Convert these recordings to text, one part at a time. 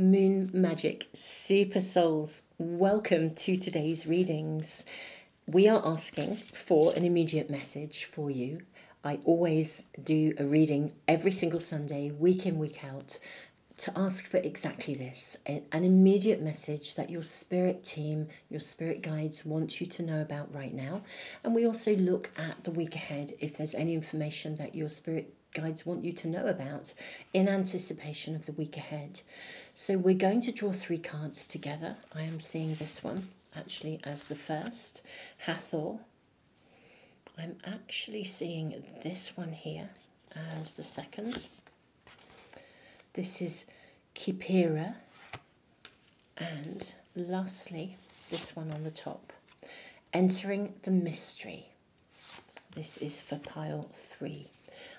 Moon Magic Super Souls, welcome to today's readings. We are asking for an immediate message for you. I always do a reading every single Sunday, week in, week out, to ask for exactly this, an immediate message that your spirit team, your spirit guides want you to know about right now. And we also look at the week ahead if there's any information that your spirit guides want you to know about in anticipation of the week ahead. So we're going to draw 3 cards together. I am seeing this one actually as the first, Hathor. I'm actually seeing this one here as the second. This is Kipira, and lastly this one on the top, Entering the Mystery. This is for pile 3.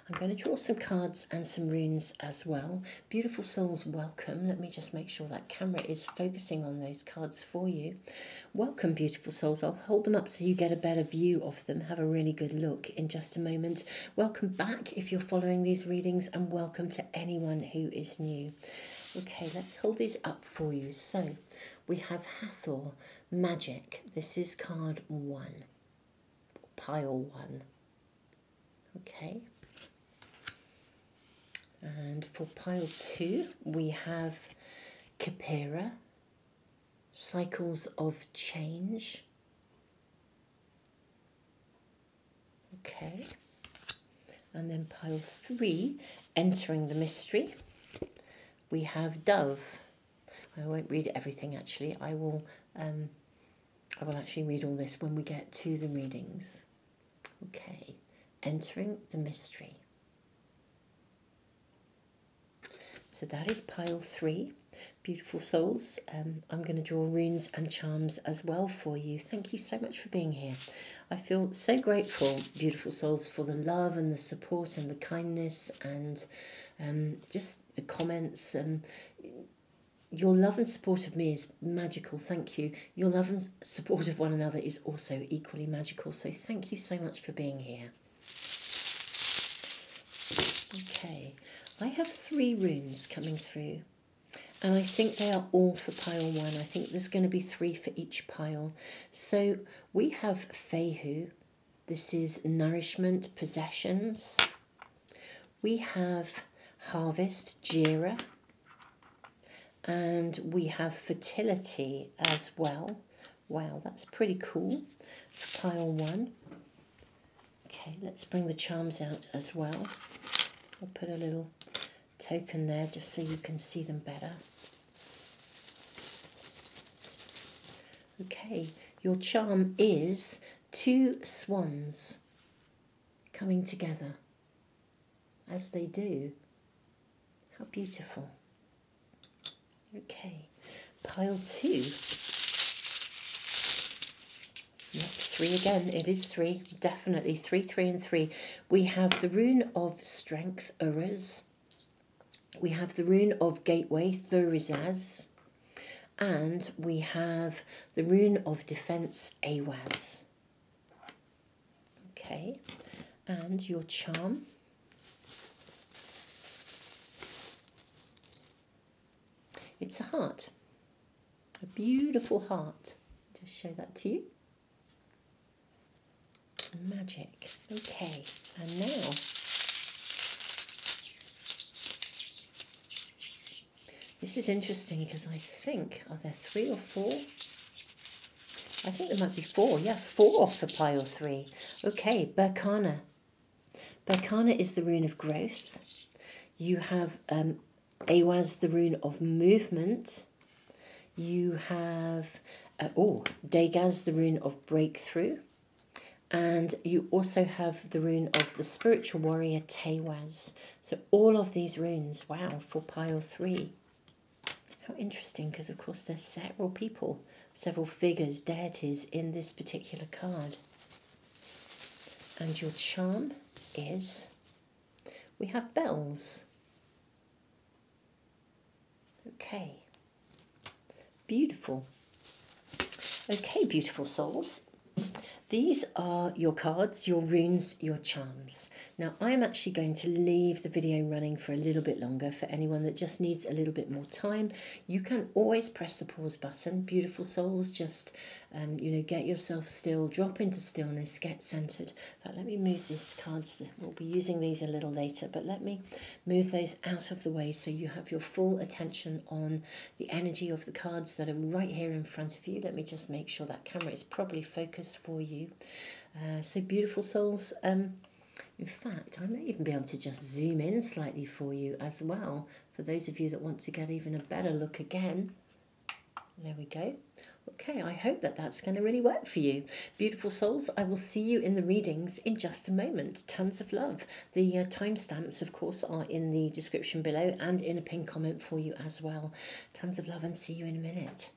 I'm going to draw some cards and some runes as well. Beautiful souls, welcome. Let me just make sure that camera is focusing on those cards for you. Welcome, beautiful souls. I'll hold them up so you get a better view of them. Have a really good look in just a moment. Welcome back if you're following these readings, and welcome to anyone who is new. Okay, let's hold these up for you. So we have Hathor, Magic. This is card 1, pile 1. Okay. And for pile 2, we have Kipira, Cycles of Change. Okay. And then pile 3, Entering the Mystery. We have Dove. I won't read everything actually. I will actually read all this when we get to the readings. Okay. Entering the Mystery. So that is pile 3. Beautiful souls. I'm going to draw runes and charms as well for you. Thank you so much for being here. I feel so grateful, beautiful souls, for the love and the support and the kindness and just the comments. And your love and support of me is magical. Thank you. Your love and support of one another is also equally magical. So thank you so much for being here. Okay. I have 3 runes coming through, and I think they are all for pile 1. I think there's going to be 3 for each pile. So we have Fehu. This is nourishment, possessions. We have Harvest, Jira. And we have fertility as well. Wow, that's pretty cool for pile 1. Okay, let's bring the charms out as well. I'll put a little token there just so you can see them better. Okay, your charm is 2 swans coming together as they do. How beautiful. Okay, pile 2. Yep, 3 again. It is 3, definitely 3, 3 and 3. We have the rune of strength, Uras. We have the rune of gateway, Thurizaz. And we have the rune of defense, Awaz. Okay, and your charm. It's a heart, a beautiful heart. Just show that to you. Magic. Okay, and now this is interesting because I think, are there 3 or 4? I think there might be 4. Yeah, 4 for pile 3. Okay, Berkana. Berkana is the rune of growth. You have Awaz, the rune of movement. You have Dagaz, the rune of breakthrough. And you also have the rune of the spiritual warrior, Tewaz. So all of these runes, wow, for pile 3. How interesting, because of course there's several people, several figures, deities in this particular card. And your charm is, we have bells. Okay, beautiful. Okay, beautiful souls. These are your cards, your runes, your charms. Now, I'm actually going to leave the video running for a little bit longer for anyone that just needs a little bit more time. You can always press the pause button. Beautiful souls, just, get yourself still, drop into stillness, get centered. But let me move these cards. We'll be using these a little later, but let me move those out of the way so you have your full attention on the energy of the cards that are right here in front of you. Let me just make sure that camera is properly focused for you. So beautiful souls, in fact, I may even be able to just zoom in slightly for you as well, for those of you that want to get even a better look again. There we go. Okay, I hope that that's going to really work for you. Beautiful souls, I will see you in the readings in just a moment. Tons of love. The timestamps, of course, are in the description below and in a pinned comment for you as well. Tons of love and see you in a minute.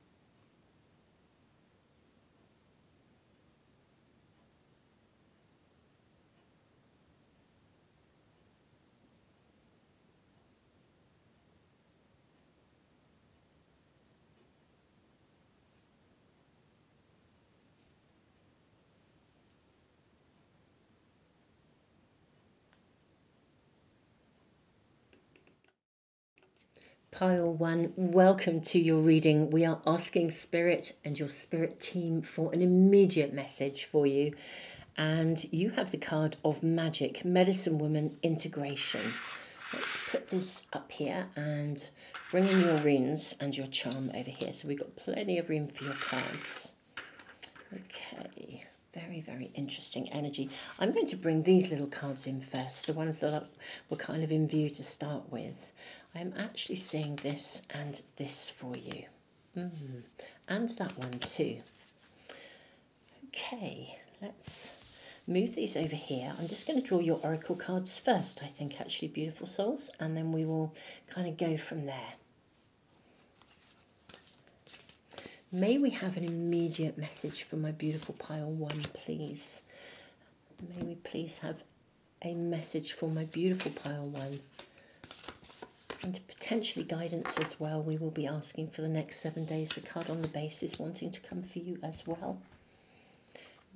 Pile 1, welcome to your reading. We are asking Spirit and your Spirit team for an immediate message for you. And you have the card of Magic, Medicine Woman, Integration. Let's put this up here and bring in your runes and your charm over here. So we've got plenty of room for your cards. Okay, very, very interesting energy. I'm going to bring these little cards in first, the ones that were kind of in view to start with. I'm actually seeing this and this for you. And that one too. Okay, let's move these over here. I'm just going to draw your oracle cards first, I think, actually, beautiful souls, and then we will kind of go from there. May we have an immediate message for my beautiful pile 1, please. May we please have a message for my beautiful pile 1. And potentially guidance as well. We will be asking for the next 7 days. The card on the base is wanting to come for you as well.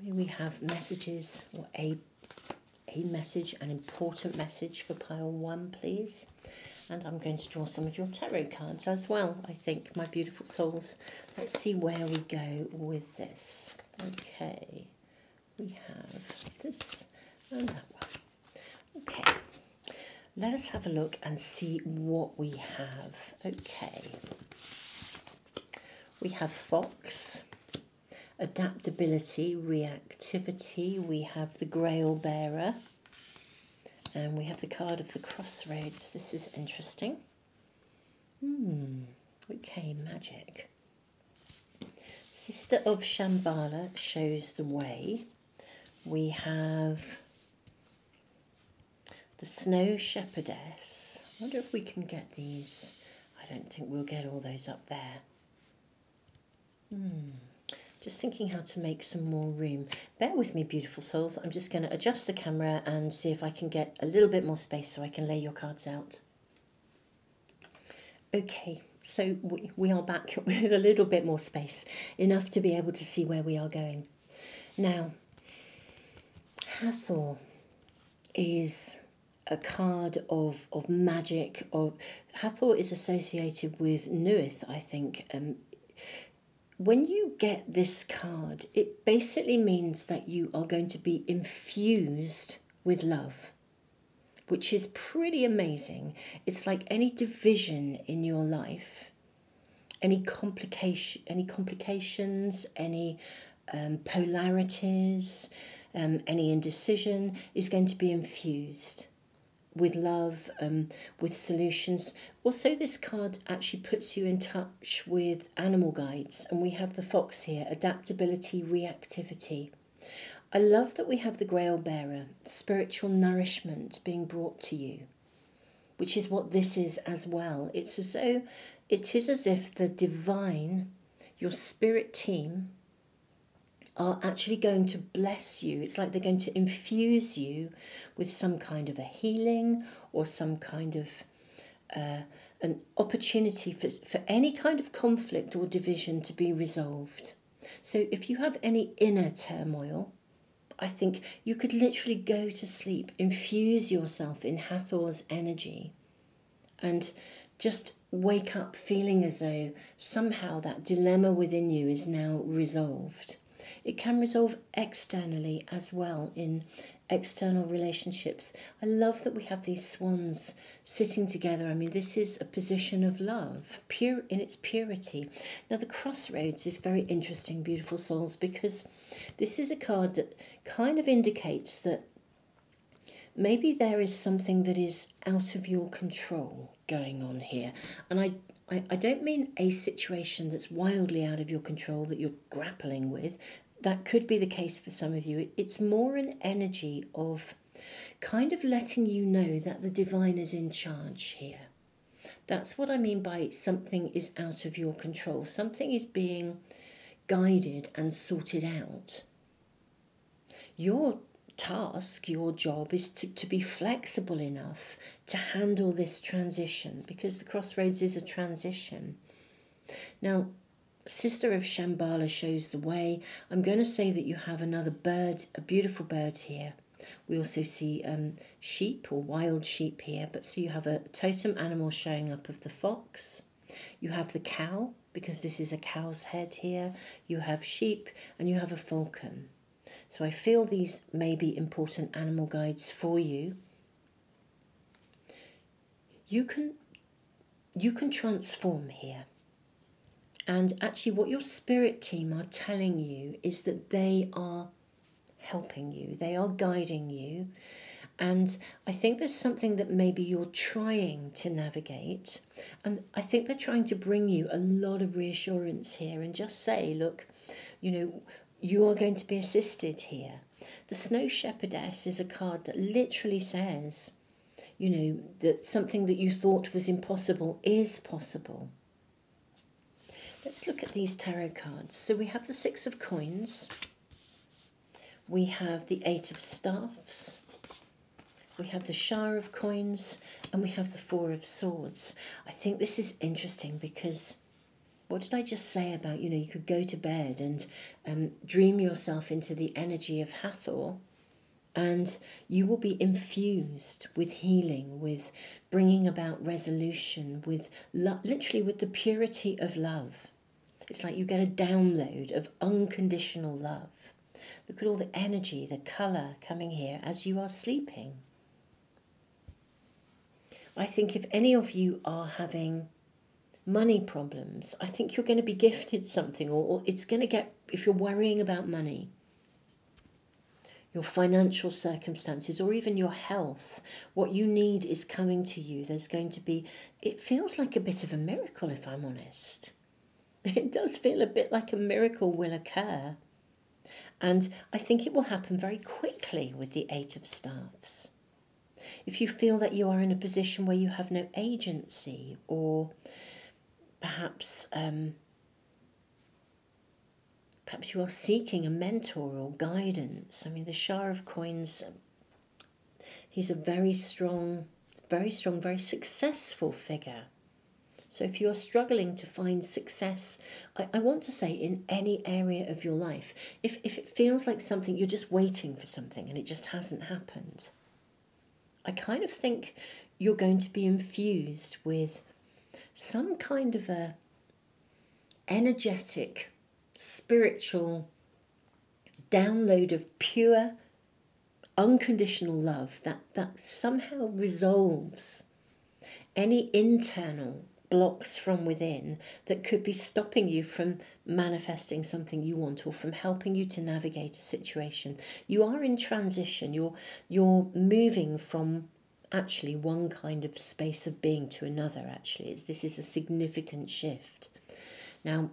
May we have messages, or a message, an important message for pile 1, please. And I'm going to draw some of your tarot cards as well, I think, my beautiful souls. Let's see where we go with this. Okay, we have this and that one. Okay. Let us have a look and see what we have. Okay. We have Fox, Adaptability, Reactivity. We have the Grail Bearer. And we have the card of the Crossroads. This is interesting. Okay, Magic. Sister of Shambhala shows the way. We have the Snow Shepherdess. I wonder if we can get these. I don't think we'll get all those up there. Just thinking how to make some more room. Bear with me, beautiful souls. I'm just going to adjust the camera and see if I can get a little bit more space so I can lay your cards out. Okay, so we are back with a little bit more space, enough to be able to see where we are going. Now, Hathor is a card of magic. Hathor is associated with Nuith, I think. When you get this card, it basically means that you are going to be infused with love, which is pretty amazing. It's like any division in your life, any complications, any polarities, any indecision is going to be infused with love, with solutions. Also, this card actually puts you in touch with animal guides, and we have the fox here, adaptability, reactivity. I love that we have the Grail Bearer, spiritual nourishment being brought to you, which is what this is as well. It is as if the divine, your spirit team, are actually going to bless you. It's like they're going to infuse you with some kind of a healing or some kind of an opportunity for any kind of conflict or division to be resolved. So if you have any inner turmoil, I think you could literally go to sleep, infuse yourself in Hathor's energy, and just wake up feeling as though somehow that dilemma within you is now resolved. It can resolve externally as well, in external relationships. I love that we have these swans sitting together. I mean, this is a position of love, pure in its purity. Now, the crossroads is very interesting, beautiful souls, because this is a card that kind of indicates that maybe there is something that is out of your control going on here. And I don't mean a situation that's wildly out of your control that you're grappling with. That could be the case for some of you. It's more an energy of kind of letting you know that the divine is in charge here. That's what I mean by something is out of your control. Something is being guided and sorted out. Your task, your job is to be flexible enough to handle this transition, because the crossroads is a transition. Now, Sister of Shambhala shows the way. I'm going to say that you have another bird, a beautiful bird here. We also see sheep or wild sheep here, but so you have a totem animal showing up of the fox. You have the cow, because this is a cow's head here. You have sheep and you have a falcon. So I feel these may be important animal guides for you. You can transform here. And actually what your spirit team are telling you is that they are helping you. They are guiding you. And I think there's something that maybe you're trying to navigate. And I think they're trying to bring you a lot of reassurance here and just say, look, you know, you are going to be assisted here. The Snow Shepherdess is a card that literally says, you know, that something that you thought was impossible is possible. Let's look at these tarot cards. So we have the Six of Coins. We have the Eight of Staffs. We have the Shower of Coins. And we have the Four of Swords. I think this is interesting because what did I just say about, you know, you could go to bed and dream yourself into the energy of Hathor, and you will be infused with healing, with bringing about resolution, with literally with the purity of love. It's like you get a download of unconditional love. Look at all the energy, the colour coming here as you are sleeping. I think if any of you are having money problems, I think you're going to be gifted something, or it's going to get, if you're worrying about money, your financial circumstances, or even your health, what you need is coming to you. There's going to be, it feels like a bit of a miracle, if I'm honest. It does feel a bit like a miracle will occur. And I think it will happen very quickly with the Eight of Staffs. If you feel that you are in a position where you have no agency, or perhaps you are seeking a mentor or guidance. I mean, the Shower of Coins, he's a very strong, very successful figure. So if you are struggling to find success, I want to say in any area of your life, if it feels like something, you're just waiting for something and it just hasn't happened, I kind of think you're going to be infused with some kind of a energetic, spiritual download of pure, unconditional love that somehow resolves any internal blocks from within that could be stopping you from manifesting something you want, or from helping you to navigate a situation. You are in transition. You're moving from actually one kind of space of being to another. Actually, this is a significant shift. Now,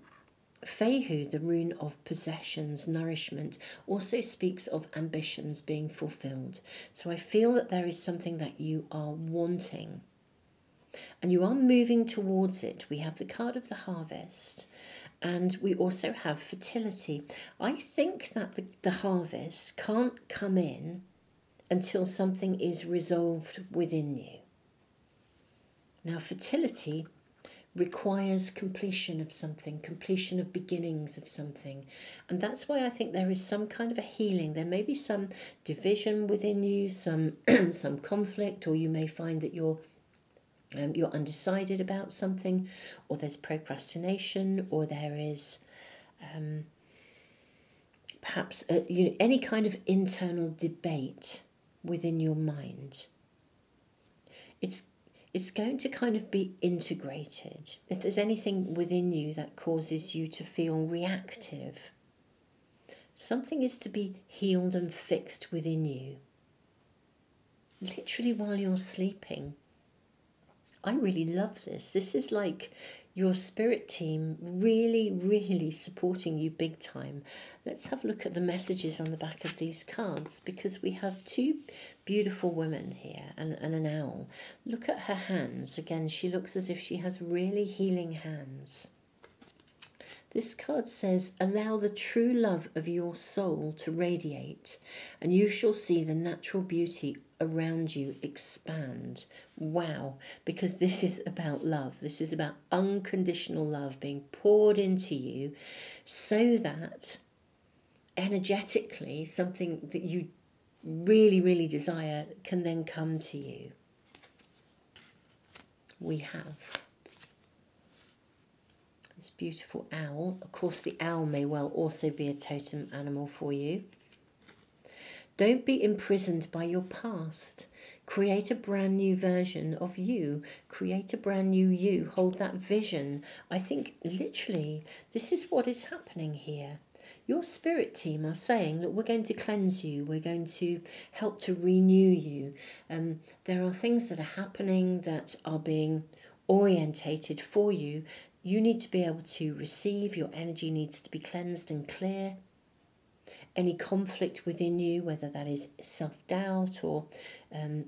Fehu, the rune of possessions, nourishment, also speaks of ambitions being fulfilled. So I feel that there is something that you are wanting, and you are moving towards it. We have the card of the harvest, and we also have fertility. I think that the harvest can't come in until something is resolved within you. Now, fertility requires completion of something, completion of beginnings of something. And that's why I think there is some kind of a healing. There may be some division within you, some some conflict, or you may find that you're undecided about something, or there's procrastination, or there is perhaps any kind of internal debate within your mind. It's going to kind of be integrated. If there's anything within you that causes you to feel reactive, something is to be healed and fixed within you. Literally while you're sleeping. I really love this. This is like your spirit team really, really supporting you big time. Let's have a look at the messages on the back of these cards, because we have two beautiful women here and an owl. Look at her hands. Again, she looks as if she has really healing hands. This card says, allow the true love of your soul to radiate, and you shall see the natural beauty around you expand. Wow, because this is about love. This is about unconditional love being poured into you, so that energetically something that you really, really desire can then come to you. We have this beautiful owl. Of course, the owl may well also be a totem animal for you. Don't be imprisoned by your past. Create a brand new version of you. Create a brand new you. Hold that vision. I think literally this is what is happening here. Your spirit team are saying that we're going to cleanse you. We're going to help to renew you. There are things that are happening that are being orientated for you. You need to be able to receive. Your energy needs to be cleansed and clear. Any conflict within you, whether that is self-doubt or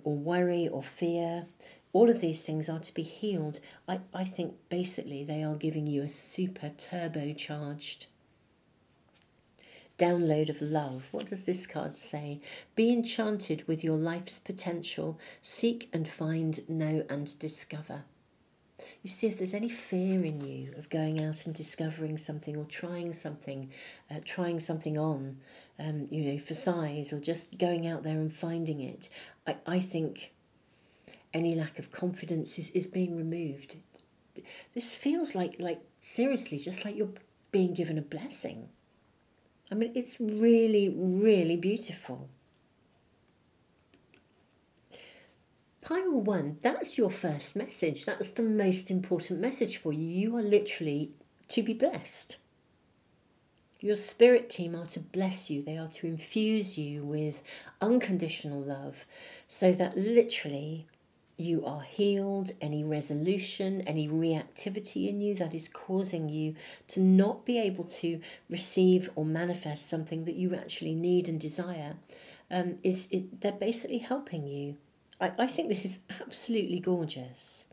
worry or fear, all of these things are to be healed. I think basically they are giving you a super turbocharged download of love. What does this card say? Be enchanted with your life's potential. Seek and find, know and discover. You see, if there's any fear in you of going out and discovering something or trying something on, for size, or just going out there and finding it, I think any lack of confidence is being removed. This feels like seriously, just like you're being given a blessing. I mean, it's really, really beautiful. Pile 1, that's your first message. That's the most important message for you. You are literally to be blessed. Your spirit team are to bless you. They are to infuse you with unconditional love, so that literally you are healed. Any resolution, any reactivity in you that is causing you to not be able to receive or manifest something that you actually need and desire, they're basically helping you. I think this is absolutely gorgeous.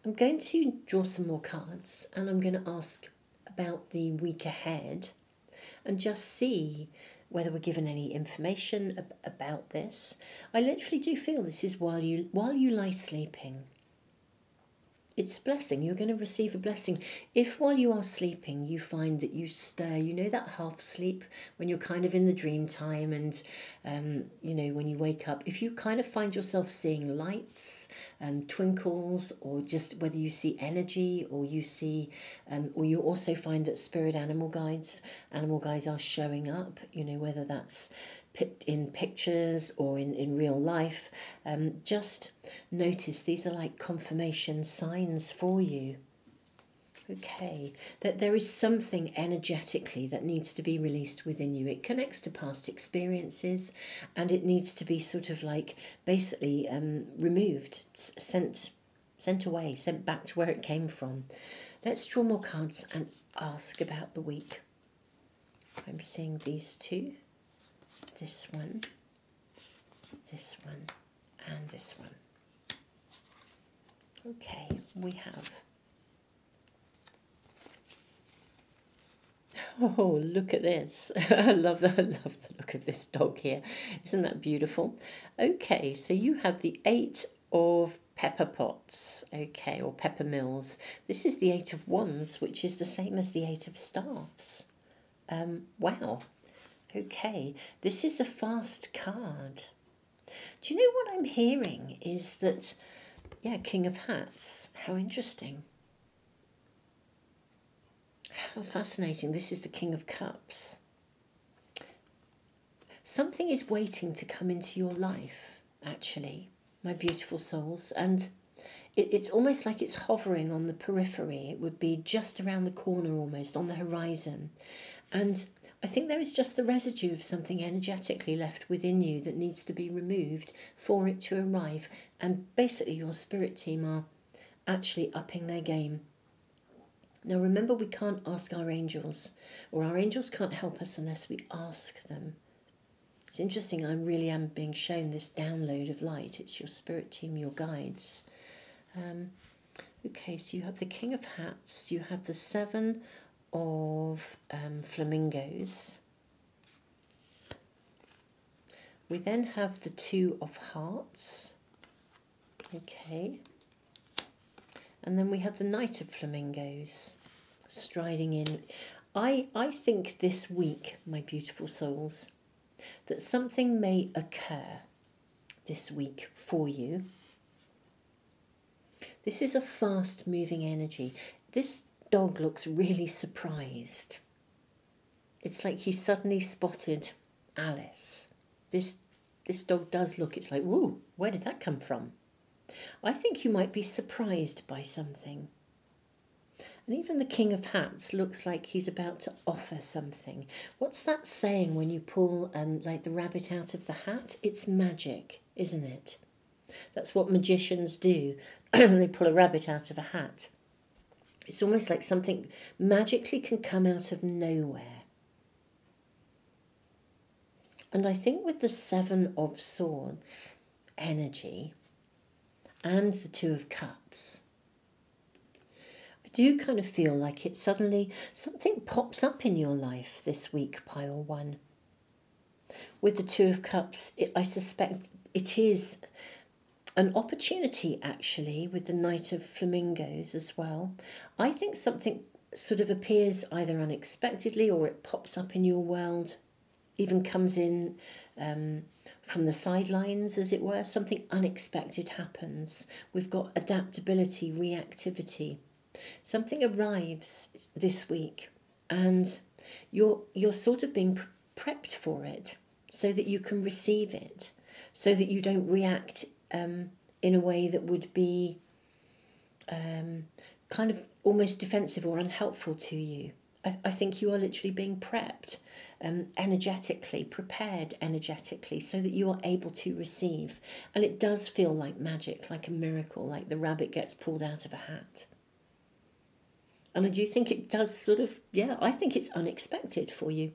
I'm going to draw some more cards, and I'm going to ask about the week ahead and just see whether we're given any information about this. I literally do feel this is while you lie sleeping. It's a blessing. You're going to receive a blessing. If while you are sleeping you find that you stir, that half sleep when you're kind of in the dream time, and when you wake up, if you kind of find yourself seeing lights, twinkles, or just whether you see energy, or you see, or you also find that spirit animal guides are showing up, whether that's in pictures or in real life, just notice these are like confirmation signs for you. Okay, that there is something energetically that needs to be released within you. It connects to past experiences, and it needs to be sort of like basically removed, sent away, sent back to where it came from. Let's draw more cards and ask about the week. I'm seeing these two. This one, and this one. Okay, we have... Oh, look at this. I love the look of this dog here. Isn't that beautiful? Okay, so you have the 8 of pepper pots, okay, or pepper mills. This is the Eight of Wands, which is the same as the Eight of Staffs. Wow. Okay, this is a fast card. Do you know what I'm hearing is that, yeah, King of Hats. How interesting. How fascinating. This is the King of Cups. Something is waiting to come into your life, actually, my beautiful souls. And it's almost like it's hovering on the periphery. It would be just around the corner, almost on the horizon. And I think there is just the residue of something energetically left within you that needs to be removed for it to arrive. And basically your spirit team are actually upping their game. Now remember, we can't ask our angels, or our angels can't help us unless we ask them. It's interesting, I really am being shown this download of light. It's your spirit team, your guides. Okay, so you have the King of Hats, you have the Seven of Flamingos. We then have the Two of Hearts. Okay. And then we have the Knight of Flamingos striding in. I think this week, my beautiful souls, that something may occur this week for you. This is a fast-moving energy. This dog looks really surprised. It's like he suddenly spotted Alice. This dog does look, it's like, whoa, where did that come from? I think you might be surprised by something. And even the King of Hats looks like he's about to offer something. What's that saying when you pull like the rabbit out of the hat? It's magic, isn't it? That's what magicians do. They pull a rabbit out of a hat. It's almost like something magically can come out of nowhere. And I think with the Seven of Swords energy and the Two of Cups, I do kind of feel like it suddenly, something pops up in your life this week, pile one. With the Two of Cups, I suspect it is an opportunity, actually, with the Knight of Flamingos as well. I think something sort of appears either unexpectedly or it pops up in your world, even comes in from the sidelines, as it were. Something unexpected happens. We've got adaptability, reactivity. Something arrives this week and you're sort of being prepped for it so that you can receive it, so that you don't react in a way that would be kind of almost defensive or unhelpful to you. I think you are literally being prepped energetically, prepared energetically, so that you are able to receive. And it does feel like magic, like a miracle, like the rabbit gets pulled out of a hat. And I do think it does sort of, yeah, I think it's unexpected for you.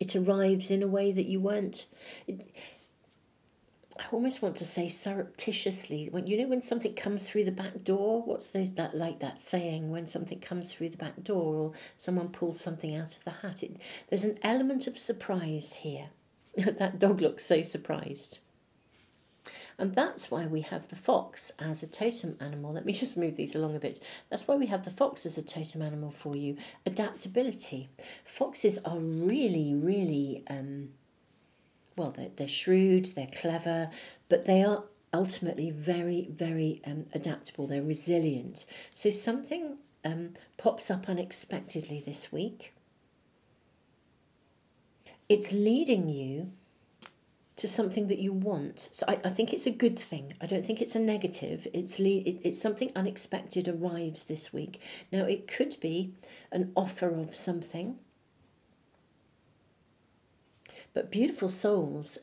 It arrives in a way that you weren't, I almost want to say surreptitiously. When you know when something comes through the back door, what's that saying, when something comes through the back door or someone pulls something out of the hat? There's an element of surprise here. That dog looks so surprised. And that's why we have the fox as a totem animal. Let me just move these along a bit. That's why we have the fox as a totem animal for you. Adaptability. Foxes are really, really, well, they're shrewd, they're clever, but they are ultimately very, very adaptable. They're resilient. So something pops up unexpectedly this week. It's leading you to something that you want. So I think it's a good thing. I don't think it's a negative. It's something unexpected arrives this week. Now, it could be an offer of something. But beautiful souls,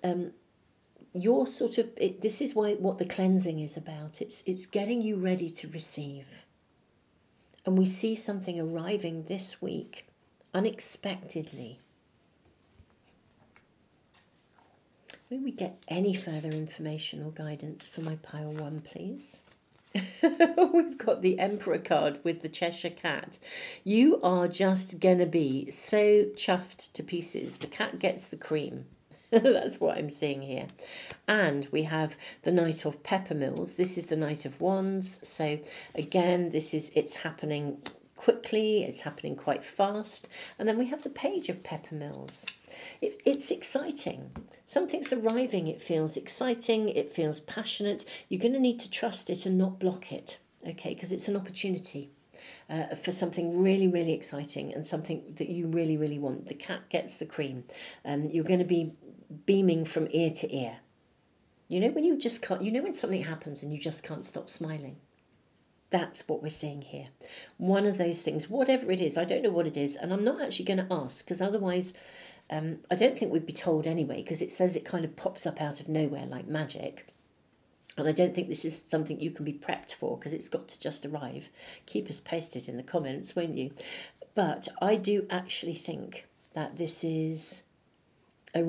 you're sort of, this is what the cleansing is about. It's getting you ready to receive. And we see something arriving this week unexpectedly. May we get any further information or guidance for my pile one, please? We've got the Emperor card with the Cheshire Cat. You are just going to be so chuffed to pieces. The cat gets the cream. That's what I'm seeing here. And we have the Knight of Peppermills. This is the Knight of Wands. So again, it's happening quickly, it's happening quite fast. And then we have the Page of Peppermills. It's exciting. Something's arriving. It feels exciting. It feels passionate. You're going to need to trust it and not block it, okay? Because it's an opportunity for something really, really exciting and something that you really, really want. The cat gets the cream. You're going to be beaming from ear to ear. You know when you just can't, you know when something happens and you just can't stop smiling? That's what we're seeing here. One of those things, whatever it is, I don't know what it is, and I'm not actually going to ask, because otherwise I don't think we'd be told anyway, because it says it kind of pops up out of nowhere like magic. And I don't think this is something you can be prepped for, because it's got to just arrive. Keep us posted in the comments, won't you? But I do actually think that this is a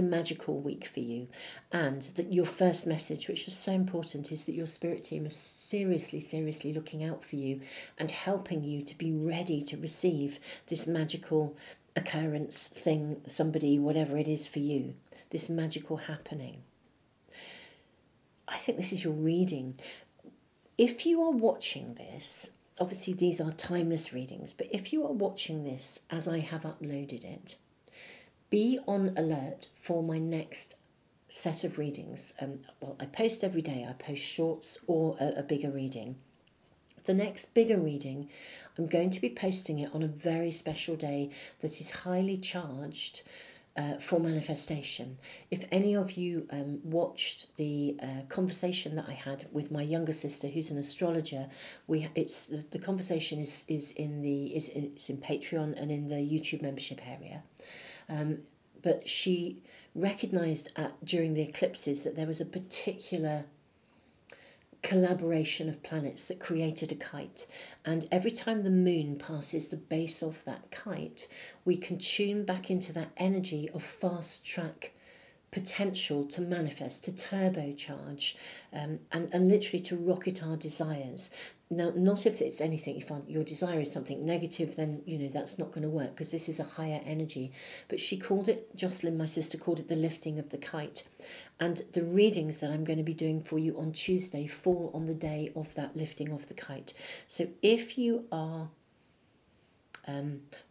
magical week for you, and that your first message, which is so important, is that your spirit team is seriously looking out for you and helping you to be ready to receive this magical occurrence, thing, somebody, whatever it is for you, this magical happening. I think this is your reading. If you are watching this, obviously these are timeless readings, but if you are watching this as I have uploaded it, be on alert for my next set of readings. Well, I post every day. I post shorts or a bigger reading. The next bigger reading, I'm going to be posting it on a very special day that is highly charged for manifestation. If any of you watched the conversation that I had with my younger sister, who's an astrologer, the conversation is in Patreon and in the YouTube membership area. But she recognised during the eclipses that there was a particular collaboration of planets that created a kite, and every time the moon passes the base of that kite, we can tune back into that energy of fast track potential to manifest, to turbocharge, and literally to rocket our desires. Now, not if it's anything, if your desire is something negative, then, that's not going to work, because this is a higher energy. But she called it, Jocelyn, my sister, called it the lifting of the kite. And the readings that I'm going to be doing for you on Tuesday fall on the day of that lifting of the kite. So if you are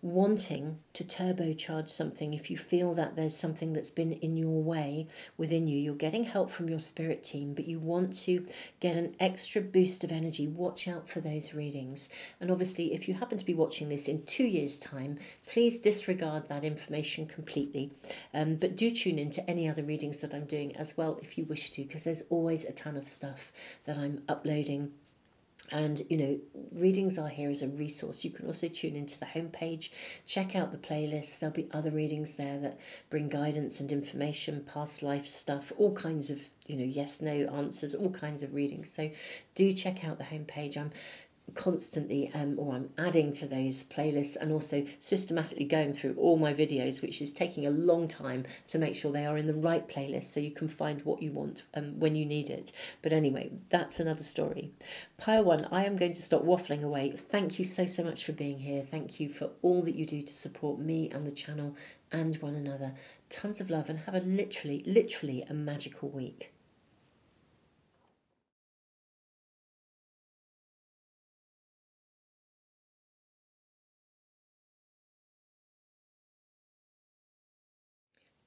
wanting to turbocharge something, if you feel that there's something that's been in your way within you, you're getting help from your spirit team, but you want to get an extra boost of energy, watch out for those readings. And obviously, if you happen to be watching this in 2 years' time, please disregard that information completely. But do tune in to any other readings that I'm doing as well if you wish to, because there's always a ton of stuff that I'm uploading. And, readings are here as a resource. You can also tune into the homepage, check out the playlist. There'll be other readings there that bring guidance and information, past life stuff, all kinds of, yes, no answers, all kinds of readings. So do check out the homepage. I'm constantly I'm adding to those playlists and also systematically going through all my videos, which is taking a long time to make sure they are in the right playlist so you can find what you want when you need it. But anyway, that's another story. Pile 1, I am going to stop waffling away. Thank you so much for being here. Thank you for all that you do to support me and the channel and one another. Tons of love, and have a literally a magical week.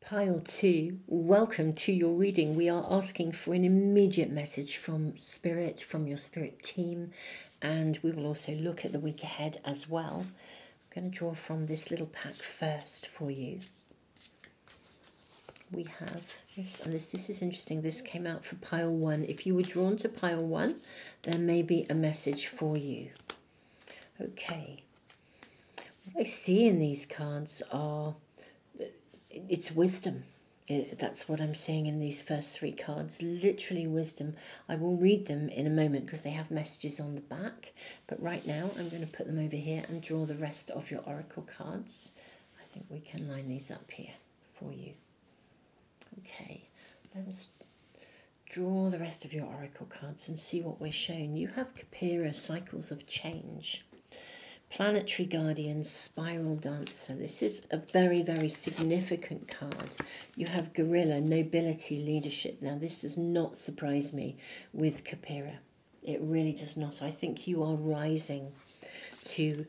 Pile 2, welcome to your reading. We are asking for an immediate message from Spirit, from your Spirit team, and we will also look at the week ahead as well. I'm going to draw from this little pack first for you. We have this, and this is interesting. This came out for Pile 1. If you were drawn to Pile 1, there may be a message for you. Okay. What I see in these cards are... it's wisdom. That's what I'm seeing in these first 3 cards. Literally wisdom. I will read them in a moment because they have messages on the back. But right now I'm going to put them over here and draw the rest of your oracle cards. I think we can line these up here for you. Okay, let's draw the rest of your oracle cards and see what we're shown. You have Capira, cycles of change. Planetary Guardian, Spiral Dancer. This is a very, very significant card. You have Gorilla, Nobility, Leadership. Now, this does not surprise me with Capira. It really does not. I think you are rising to,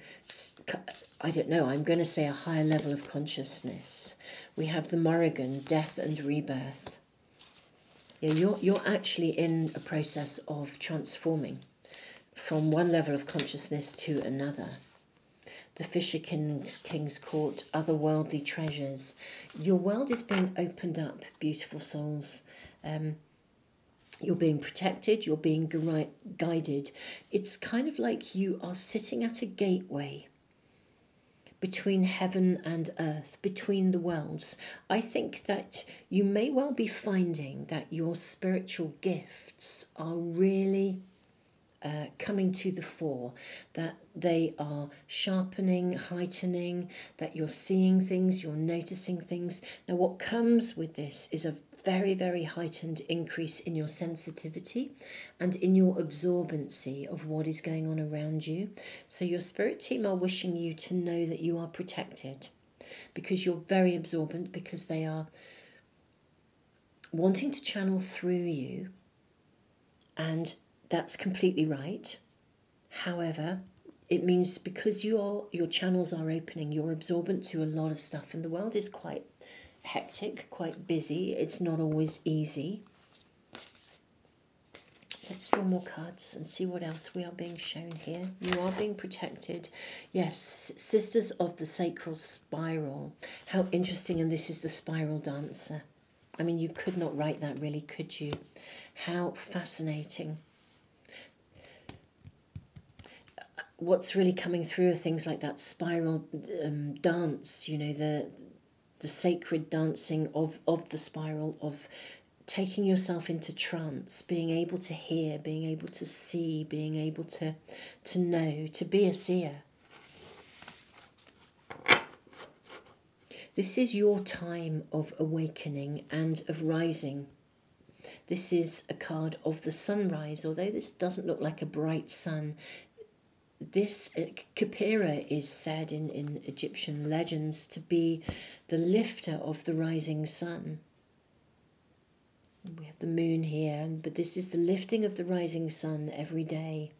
I don't know, I'm going to say a higher level of consciousness. We have the Morrigan, Death and Rebirth. Yeah, you're actually in a process of transforming from one level of consciousness to another. The Fisher King's Court, otherworldly treasures. Your world is being opened up, beautiful souls. You're being protected, you're being guided. It's kind of like you are sitting at a gateway between heaven and earth, between the worlds. I think that you may well be finding that your spiritual gifts are really coming to the fore, that they are sharpening, heightening, that you're seeing things, you're noticing things. Now, what comes with this is a very, very heightened increase in your sensitivity and in your absorbency of what is going on around you. So your spirit team are wishing you to know that you are protected, because you're very absorbent, because they are wanting to channel through you, and that's completely right. However, it means because your channels are opening, you're absorbent to a lot of stuff, and the world is quite hectic, quite busy. It's not always easy. Let's draw more cards and see what else we are being shown here. You are being protected. Yes, Sisters of the Sacral Spiral. How interesting, and this is the Spiral Dancer. I mean, you could not write that, really, could you? How fascinating. What's really coming through are things like that spiral dance, you know, the sacred dancing of the spiral, of taking yourself into trance, being able to hear, being able to see, being able to know, to be a seer. This is your time of awakening and of rising. This is a card of the sunrise, although this doesn't look like a bright sun. This Capira is said in Egyptian legends to be the lifter of the rising sun. We have the moon here, but this is the lifting of the rising sun every day.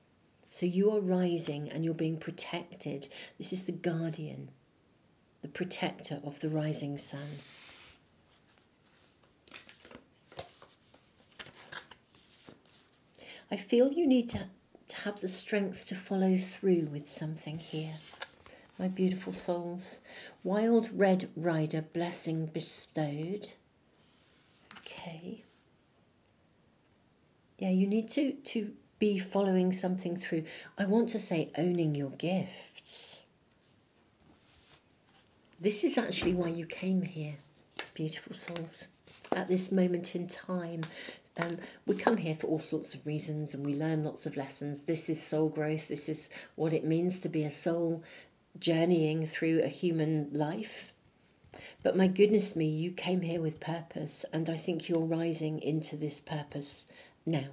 So you are rising and you're being protected. This is the guardian, the protector of the rising sun. I feel you need to have the strength to follow through with something here, my beautiful souls. Wild Red Rider, blessing bestowed. Okay. Yeah, you need to be following something through. I want to say owning your gifts. This is actually why you came here, beautiful souls, at this moment in time. We come here for all sorts of reasons and we learn lots of lessons. This is soul growth. This is what it means to be a soul journeying through a human life. But my goodness me, you came here with purpose, and I think you're rising into this purpose now,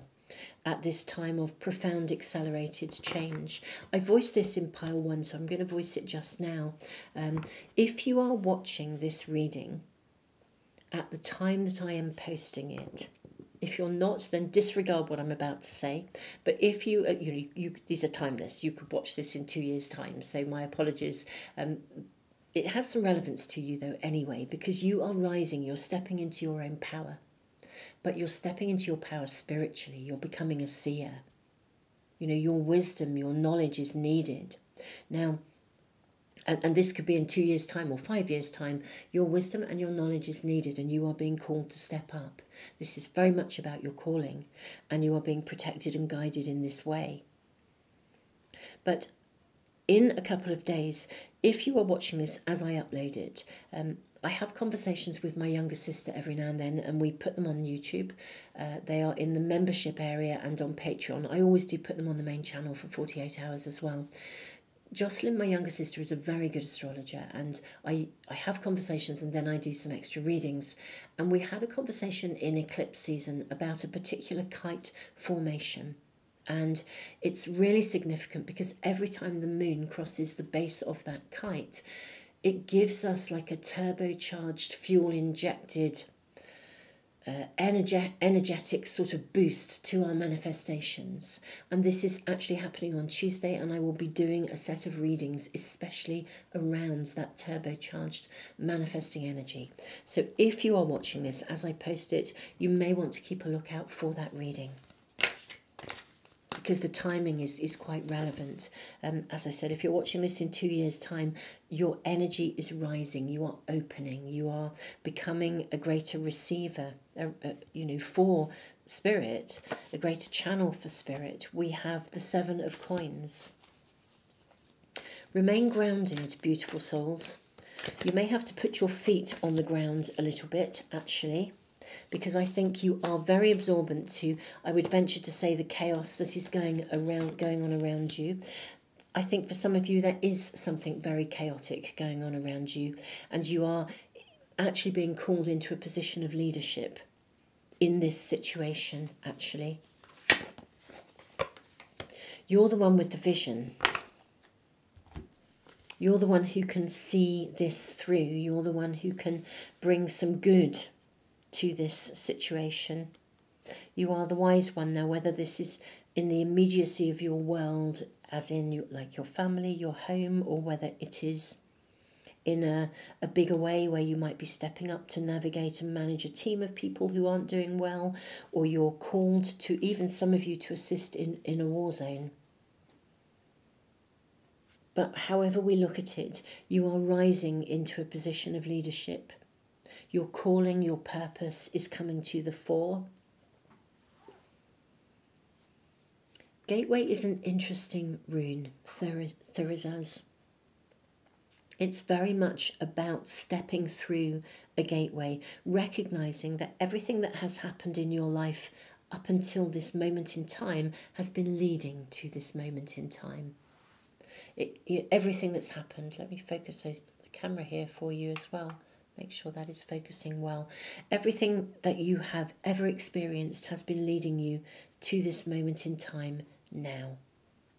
at this time of profound accelerated change. I voiced this in pile 1, so I'm going to voice it just now. If you are watching this reading at the time that I am posting it, if you're not, then disregard what I'm about to say. But if you, these are timeless. You could watch this in 2 years' time. So my apologies. It has some relevance to you, though, anyway, because you are rising. You're stepping into your own power. But you're stepping into your power spiritually. You're becoming a seer. You know, your wisdom, your knowledge is needed. Now, and this could be in 2 years' time or 5 years' time, your wisdom and your knowledge is needed, and you are being called to step up. This is very much about your calling, and you are being protected and guided in this way. But in a couple of days, if you are watching this as I upload it, I have conversations with my younger sister every now and then, and we put them on YouTube. They are in the membership area and on Patreon. I always do put them on the main channel for 48 hours as well. Jocelyn, my younger sister, is a very good astrologer, and I have conversations and then I do some extra readings. And we had a conversation in eclipse season about a particular kite formation. And it's really significant because every time the moon crosses the base of that kite, it gives us like a turbocharged, fuel-injected, energetic sort of boost to our manifestations. And this is actually happening on Tuesday, and I will be doing a set of readings especially around that turbocharged manifesting energy. So if you are watching this as I post it, you may want to keep a lookout for that reading, because the timing is quite relevant. As I said, if you're watching this in 2 years' time, your energy is rising, you are opening, you are becoming a greater receiver, for spirit, a greater channel for spirit. We have the 7 of Coins. Remain grounded, beautiful souls. You may have to put your feet on the ground a little bit, actually, because I think you are very absorbent to, I would venture to say, the chaos that is going on around you. I think for some of you there is something very chaotic going on around you, and you are actually being called into a position of leadership in this situation, actually. You're the one with the vision. You're the one who can see this through. You're the one who can bring some good to this situation. You are the wise one. Now, whether this is in the immediacy of your world, as in your family, your home, or whether it is in a bigger way where you might be stepping up to navigate and manage a team of people who aren't doing well, or you're called to, even some of you, to assist in a war zone. But however we look at it, you are rising into a position of leadership. Your calling, your purpose is coming to the fore. Gateway is an interesting rune, Thurisaz. It's very much about stepping through a gateway, recognizing that everything that has happened in your life up until this moment in time has been leading to this moment in time. Everything that's happened, let me focus the camera here for you as well. Make sure that is focusing well. Everything that you have ever experienced has been leading you to this moment in time now,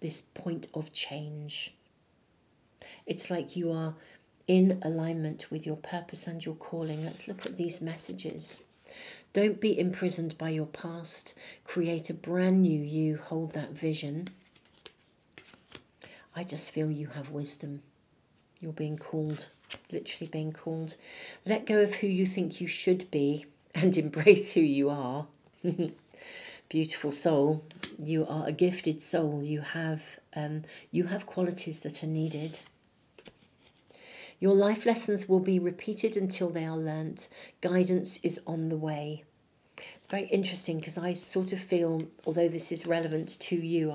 this point of change. It's like you are in alignment with your purpose and your calling. Let's look at these messages. Don't be imprisoned by your past. Create a brand new you. Hold that vision. I just feel you have wisdom. You're being called, literally being called. Let go of who you think you should be and embrace who you are. Beautiful soul. You are a gifted soul. You have qualities that are needed. Your life lessons will be repeated until they are learnt. Guidance is on the way. It's very interesting because I sort of feel, although this is relevant to you,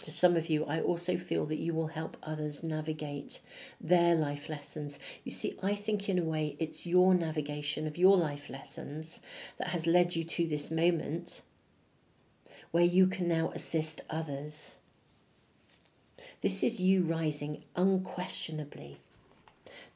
to some of you, I also feel that you will help others navigate their life lessons. You see, I think in a way it's your navigation of your life lessons that has led you to this moment where you can now assist others. This is you rising unquestionably.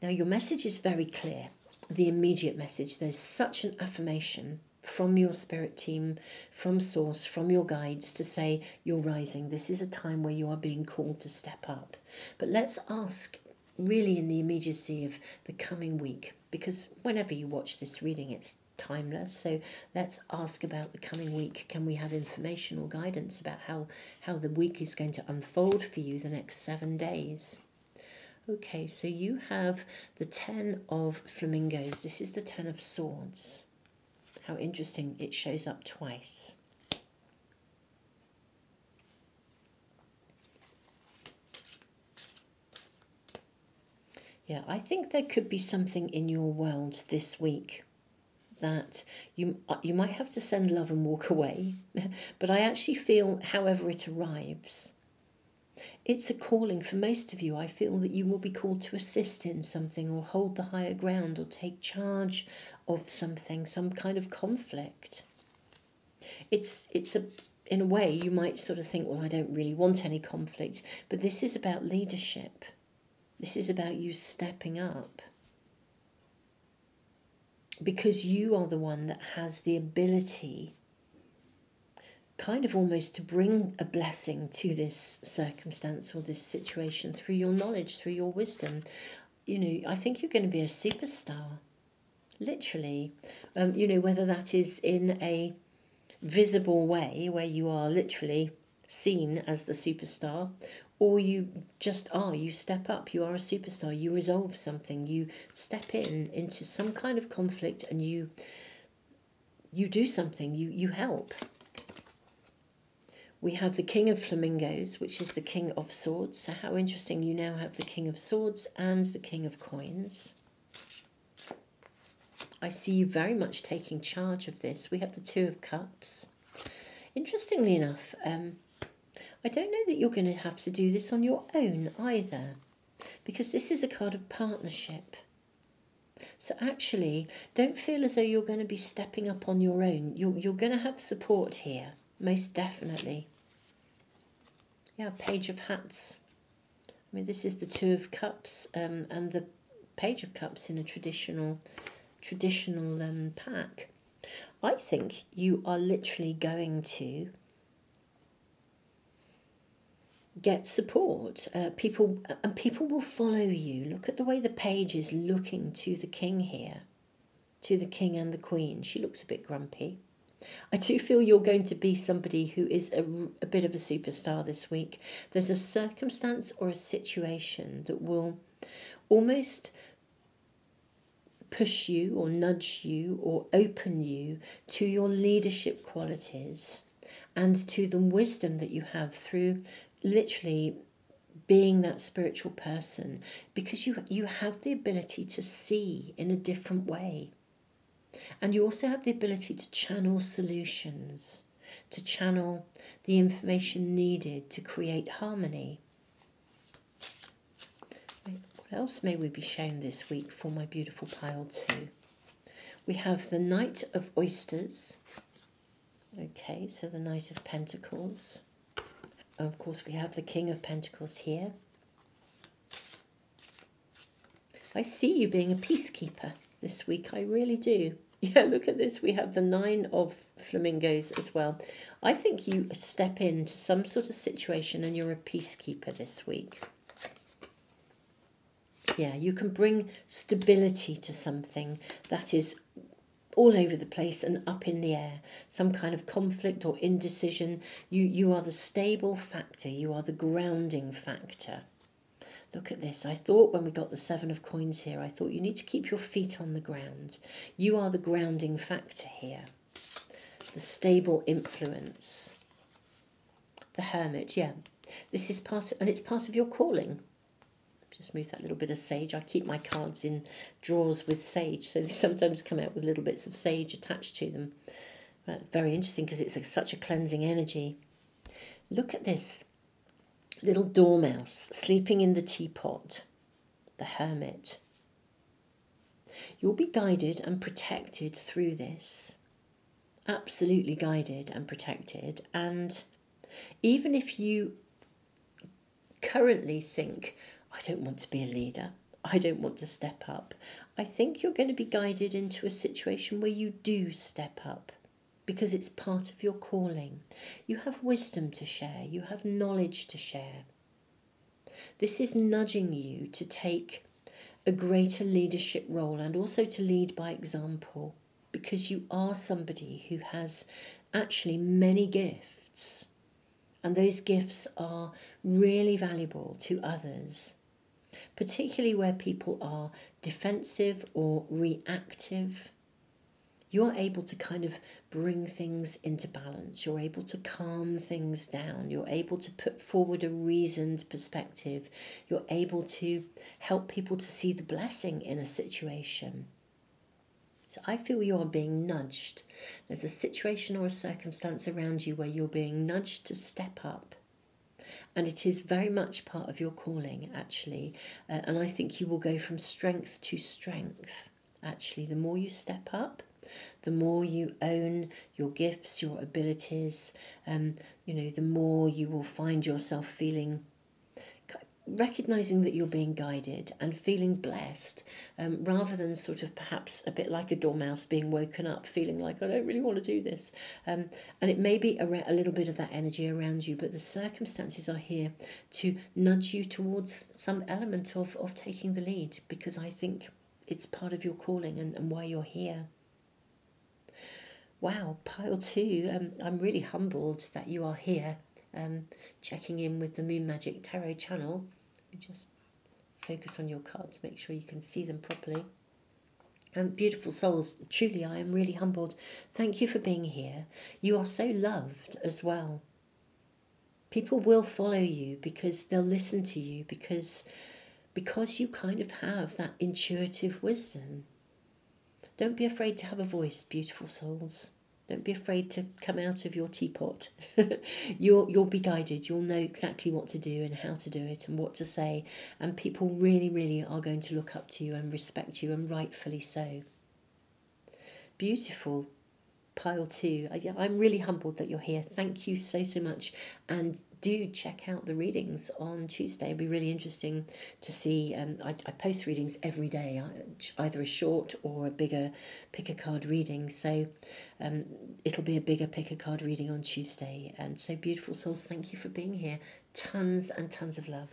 Now, your message is very clear, the immediate message. There's such an affirmation from your spirit team, from source, from your guides to say you're rising. This is a time where you are being called to step up. But let's ask really in the immediacy of the coming week, because whenever you watch this reading, it's timeless. So let's ask about the coming week. Can we have information or guidance about how the week is going to unfold for you the next 7 days? Okay, so you have the 10 of Flamingos. This is the 10 of Swords. How interesting, it shows up twice. Yeah, I think there could be something in your world this week that you might have to send love and walk away. But I actually feel, however it arrives, it's a calling for most of you. I feel that you will be called to assist in something or hold the higher ground or take charge of something, some kind of conflict. In a way, you might sort of think, well, I don't really want any conflict. But this is about leadership. This is about you stepping up. Because you are the one that has the ability, kind of almost to bring a blessing to this circumstance or this situation through your knowledge, through your wisdom. You know, I think you're going to be a superstar, literally. You know, whether that is in a visible way where you are literally seen as the superstar, or you just are, you step up, you are a superstar, you resolve something, you step into some kind of conflict and you do something, you help. We have the King of Flamingos, which is the King of Swords. So how interesting, you now have the King of Swords and the King of Coins. I see you very much taking charge of this. We have the Two of Cups. Interestingly enough, I don't know that you're going to have to do this on your own either, because this is a card of partnership. So actually, don't feel as though you're going to be stepping up on your own. You're going to have support here, most definitely. Yeah, Page of Hats. I mean, this is the Two of Cups and the Page of Cups in a traditional pack. I think you are literally going to get support. People will follow you. Look at the way the page is looking to the king here, to the king and the queen. She looks a bit grumpy. I do feel you're going to be somebody who is a bit of a superstar this week. There's a circumstance or a situation that will almost push you or nudge you or open you to your leadership qualities and to the wisdom that you have through literally being that spiritual person, because you have the ability to see in a different way. And you also have the ability to channel solutions, to channel the information needed to create harmony. What else may we be shown this week for my beautiful pile too? We have the Knight of Oysters. Okay, so the Knight of Pentacles. And of course, we have the King of Pentacles here. I see you being a peacekeeper this week, I really do. Yeah, look at this. We have the Nine of Flamingos as well. I think you step into some sort of situation and you're a peacekeeper this week. Yeah, you can bring stability to something that is all over the place and up in the air. Some kind of conflict or indecision. You are the stable factor. You are the grounding factor. Look at this. I thought when we got the Seven of Coins here, I thought you need to keep your feet on the ground. You are the grounding factor here. The stable influence. The Hermit, yeah. This is part of, and it's part of your calling. Just move that little bit of sage. I keep my cards in drawers with sage, so they sometimes come out with little bits of sage attached to them. Very interesting because it's such a cleansing energy. Look at this. Little dormouse sleeping in the teapot, the Hermit. You'll be guided and protected through this. Absolutely guided and protected. And even if you currently think, I don't want to be a leader, I don't want to step up, I think you're going to be guided into a situation where you do step up. Because it's part of your calling. You have wisdom to share. You have knowledge to share. This is nudging you to take a greater leadership role and also to lead by example, because you are somebody who has actually many gifts. And those gifts are really valuable to others, particularly where people are defensive or reactive. You're able to kind of bring things into balance. You're able to calm things down. You're able to put forward a reasoned perspective. You're able to help people to see the blessing in a situation. So I feel you are being nudged. There's a situation or a circumstance around you where you're being nudged to step up. And it is very much part of your calling, actually. And I think you will go from strength to strength. Actually, the more you step up, the more you own your gifts, your abilities, the more you will find yourself feeling recognizing that you're being guided and feeling blessed, rather than sort of perhaps a bit like a dormouse being woken up, feeling like, I don't really want to do this. And it may be a little bit of that energy around you, but the circumstances are here to nudge you towards some element of taking the lead, because I think it's part of your calling and why you're here. Wow, pile 2, I'm really humbled that you are here, checking in with the Moon Magic Tarot channel. You just focus on your cards, make sure you can see them properly. Beautiful souls, truly I am really humbled. Thank you for being here. You are so loved as well. People will follow you because they'll listen to you, because you kind of have that intuitive wisdom. Don't be afraid to have a voice, beautiful souls. Don't be afraid to come out of your teapot. You'll be guided. You'll know exactly what to do and how to do it and what to say. And people really, really are going to look up to you and respect you, and rightfully so. Beautiful. Pile 2. I'm really humbled that you're here. Thank you so much. And do check out the readings on Tuesday. It'll be really interesting to see. I post readings every day, either a short or a bigger pick-a-card reading. So it'll be a bigger pick-a-card reading on Tuesday. And so, beautiful souls, thank you for being here. Tons and tons of love.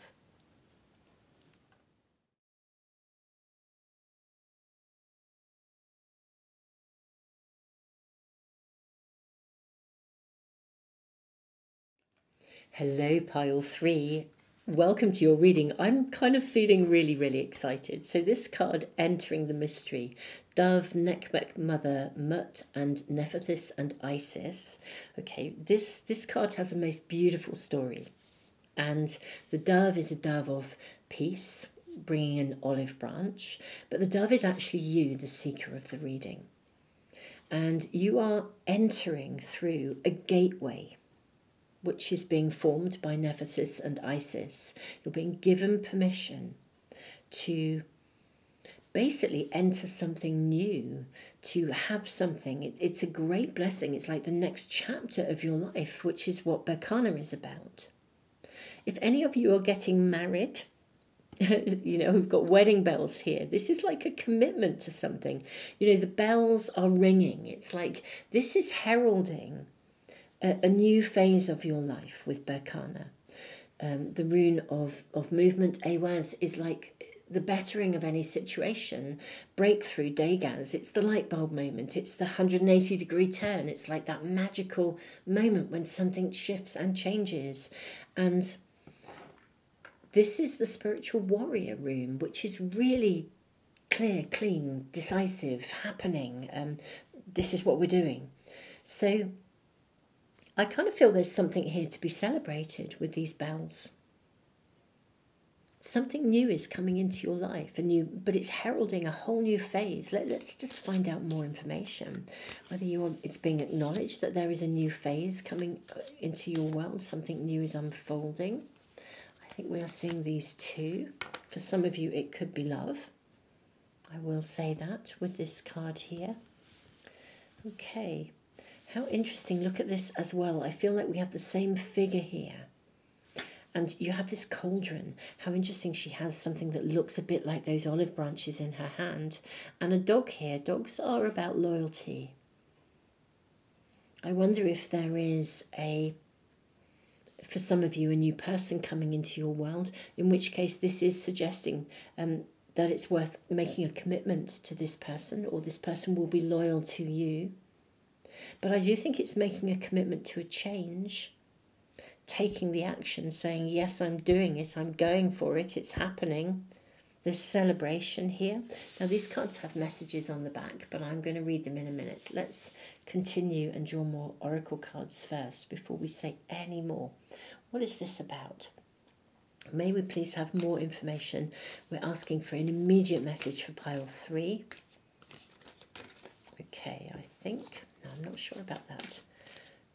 Hello, pile 3. Welcome to your reading. I'm kind of feeling really, really excited. So this card, Entering the Mystery, Dove, Nekhbek Mother, Mut, and Nephthys and Isis. Okay, this card has a most beautiful story. And the dove is a dove of peace, bringing an olive branch. But the dove is actually you, the seeker of the reading. And you are entering through a gateway, which is being formed by Nephthys and Isis. You're being given permission to basically enter something new, to have something. It's a great blessing. It's like the next chapter of your life, which is what Berkana is about. If any of you are getting married, you know, we've got wedding bells here. This is like a commitment to something. You know, the bells are ringing. It's like this is heralding a new phase of your life with Berkana. The rune of movement, Awaz, is like the bettering of any situation. Breakthrough, Dagaz, it's the light bulb moment. It's the 180-degree turn. It's like that magical moment when something shifts and changes. And this is the spiritual warrior rune, which is really clear, clean, decisive, happening. This is what we're doing. So I kind of feel there's something here to be celebrated with these bells. Something new is coming into your life, but it's heralding a whole new phase. Let's just find out more information. Whether it's being acknowledged that there is a new phase coming into your world, something new is unfolding. I think we are seeing these two. For some of you, it could be love. I will say that with this card here. Okay. How interesting. Look at this as well. I feel like we have the same figure here. And you have this cauldron. How interesting. She has something that looks a bit like those olive branches in her hand. And a dog here. Dogs are about loyalty. I wonder if there is for some of you, a new person coming into your world. In which case this is suggesting that it's worth making a commitment to this person, or this person will be loyal to you. But I do think it's making a commitment to a change, taking the action, saying, yes, I'm doing it, I'm going for it, it's happening. There's celebration here. Now, these cards have messages on the back, but I'm going to read them in a minute. Let's continue and draw more oracle cards first before we say any more. What is this about? May we please have more information? We're asking for an immediate message for pile 3. Okay, I think... No, I'm not sure about that.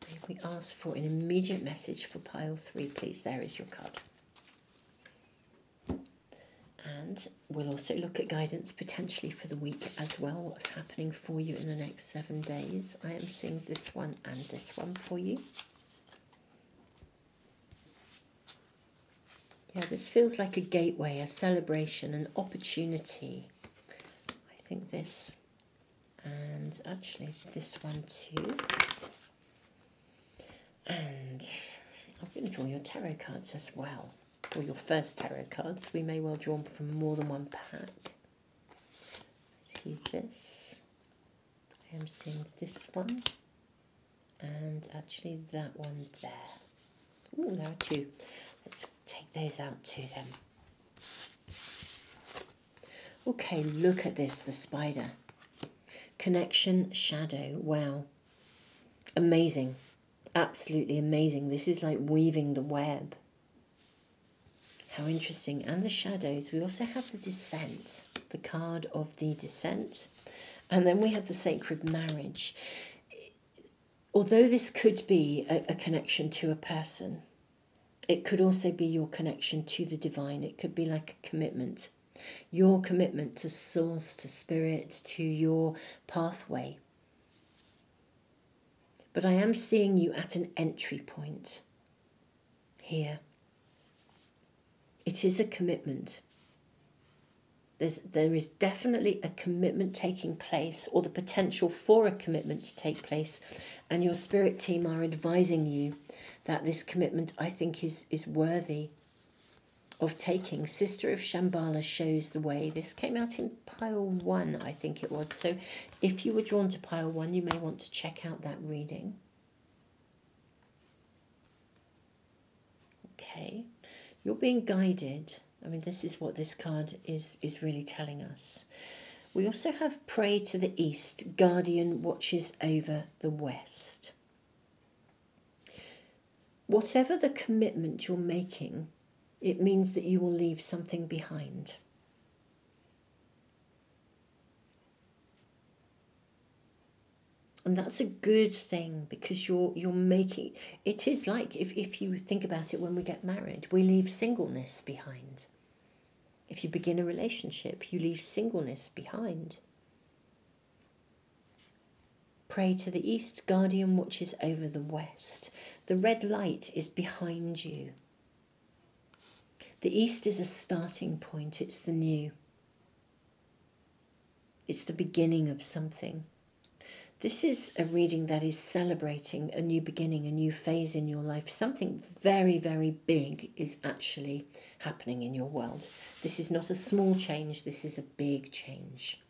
May we ask for an immediate message for pile 3, please? There is your card. And we'll also look at guidance potentially for the week as well. What's happening for you in the next 7 days. I am seeing this one and this one for you. Yeah, This feels like a gateway, a celebration, an opportunity. I think this, and actually this one too. And I'm going to draw your tarot cards as well, or your first tarot cards. We may well draw them from more than one pack. See this. I am seeing this one, and actually that one there. Oh, there are two. Let's take those out to them. Okay, look at this, the spider. Connection, shadow, wow. Amazing, absolutely amazing. This is like weaving the web. How interesting. And the shadows, we also have the descent, the card of the descent. And then we have the sacred marriage. Although this could be a connection to a person, it could also be your connection to the divine. It could be like a commitment. Your commitment to source, to spirit, to your pathway. But I am seeing you at an entry point here. It is a commitment. There is definitely a commitment taking place, or the potential for a commitment to take place, and your spirit team are advising you that this commitment, I think, is worthy of taking. Sister of Shambhala shows the way. This came out in pile 1, I think it was. So if you were drawn to pile 1, you may want to check out that reading. Okay, you're being guided. I mean, this is what this card is really telling us. We also have pray to the east, guardian watches over the west. Whatever the commitment you're making, it means that you will leave something behind. And that's a good thing, because you're making, it is like, if you think about it, when we get married, we leave singleness behind. If you begin a relationship, you leave singleness behind. Pray to the east, guardian watches over the west. The red light is behind you. The east is a starting point. It's the new. It's the beginning of something. This is a reading that is celebrating a new beginning, a new phase in your life. Something very, very big is actually happening in your world. This is not a small change. This is a big change.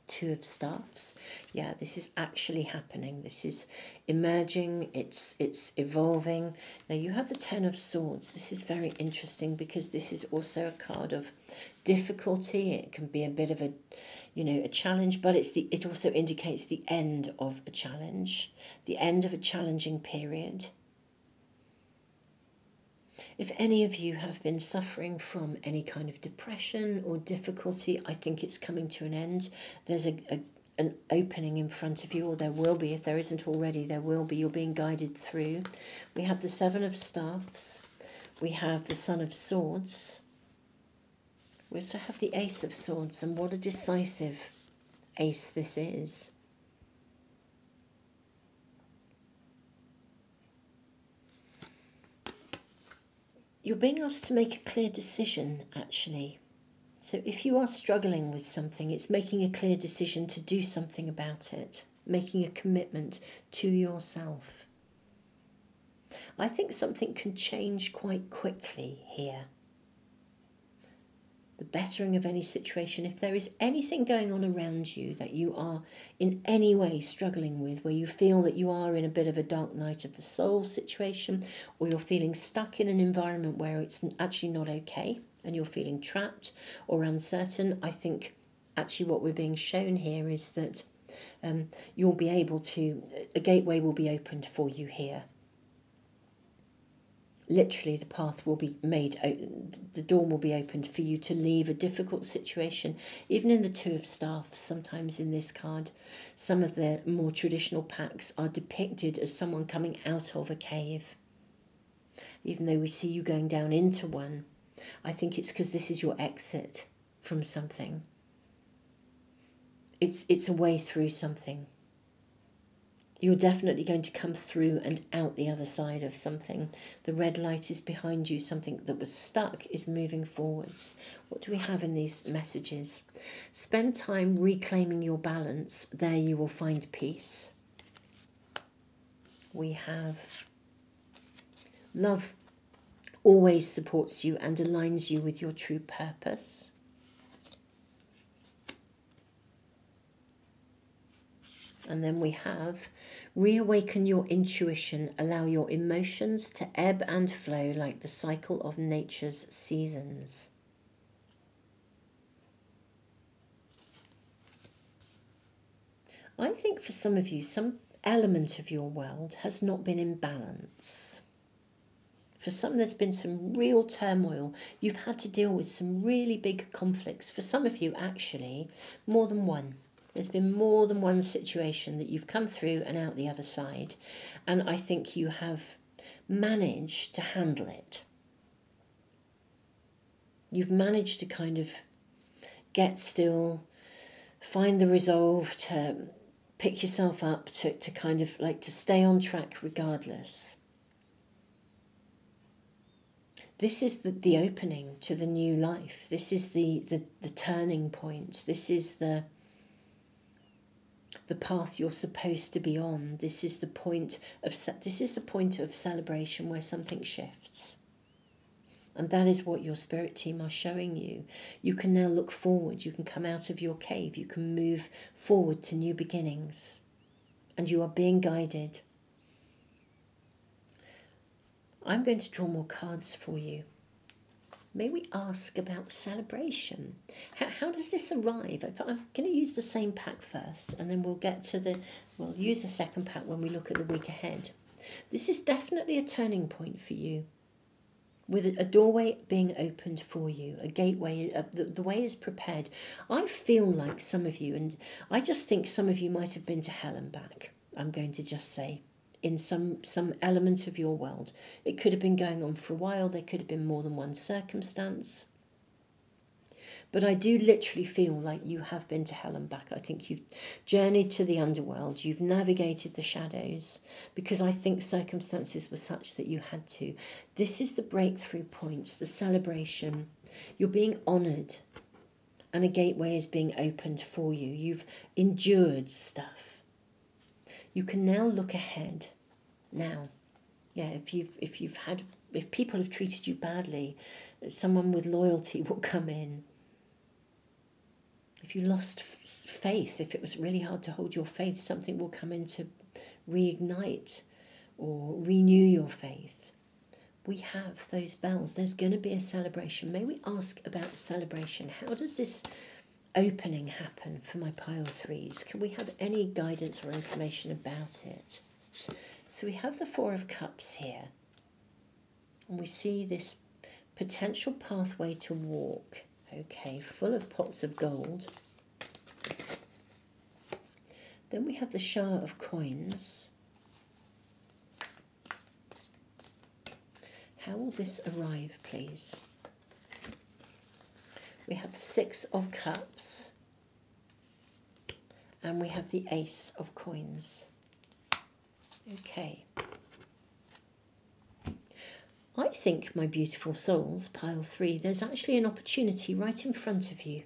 Two of Staffs. Yeah, this is actually happening. This is emerging. It's evolving. Now you have the Ten of Swords. This is very interesting, because this is also a card of difficulty. It can be a bit of a, a challenge, but it also indicates the end of a challenge, the end of a challenging period. If any of you have been suffering from any kind of depression or difficulty, I think it's coming to an end. There's an opening in front of you, or there will be. If there isn't already, there will be. You're being guided through. We have the Seven of Staffs. We have the Son of Swords. We also have the Ace of Swords, and what a decisive ace this is. You're being asked to make a clear decision, actually. So if you are struggling with something, it's making a clear decision to do something about it, making a commitment to yourself. I think something can change quite quickly here. The bettering of any situation. If there is anything going on around you that you are in any way struggling with, where you feel that you are in a bit of a dark night of the soul situation, or you're feeling stuck in an environment where it's actually not okay, and you're feeling trapped or uncertain, I think actually what we're being shown here is that you'll be able to, a gateway will be opened for you here. Literally, the path will be made, the door will be opened for you to leave a difficult situation. Even in the Two of Staffs, sometimes in this card, some of the more traditional packs are depicted as someone coming out of a cave. Even though we see you going down into one, I think it's because this is your exit from something. It's a way through something. You're definitely going to come through and out the other side of something. The red light is behind you. Something that was stuck is moving forwards. What do we have in these messages? Spend time reclaiming your balance. There you will find peace. We have love always supports you and aligns you with your true purpose. And then we have reawaken your intuition, allow your emotions to ebb and flow like the cycle of nature's seasons. I think for some of you, some element of your world has not been in balance. For some, there's been some real turmoil. You've had to deal with some really big conflicts. For some of you, actually, more than one. There's been more than one situation that you've come through and out the other side. And I think you have managed to handle it. You've managed to kind of get still, find the resolve to pick yourself up, to kind of like to stay on track regardless. This is the opening to the new life. This is the turning point. This is the path you're supposed to be on. This is the point of celebration where something shifts. And that is what your spirit team are showing you. You can now look forward. You can come out of your cave. You can move forward to new beginnings. And you are being guided. I'm going to draw more cards for you. May we ask about celebration? How does this arrive? I'm going to use the same pack first, and then we'll use the second pack when we look at the week ahead. This is definitely a turning point for you, with a doorway being opened for you, a gateway, the way is prepared. I feel like some of you, and I just think some of you might have been to hell and back, I'm going to just say, in some element of your world. It could have been going on for a while. There could have been more than one circumstance. But I do literally feel like you have been to hell and back. I think you've journeyed to the underworld. You've navigated the shadows because I think circumstances were such that you had to. This is the breakthrough point, the celebration. You're being honoured and a gateway is being opened for you. You've endured stuff. You can now look ahead. Now, yeah, if people have treated you badly, someone with loyalty will come in. If you lost faith, if it was really hard to hold your faith, something will come in to reignite or renew your faith. We have those bells. There's going to be a celebration. May we ask about the celebration? How does this opening happen for my pile threes? Can we have any guidance or information about it? So we have the Four of Cups here, and we see this potential pathway to walk, okay, full of pots of gold. Then we have the Shower of Coins. How will this arrive, please? We have the Six of Cups, and we have the Ace of Coins. Okay. I think, my beautiful souls, pile three, there's actually an opportunity right in front of you.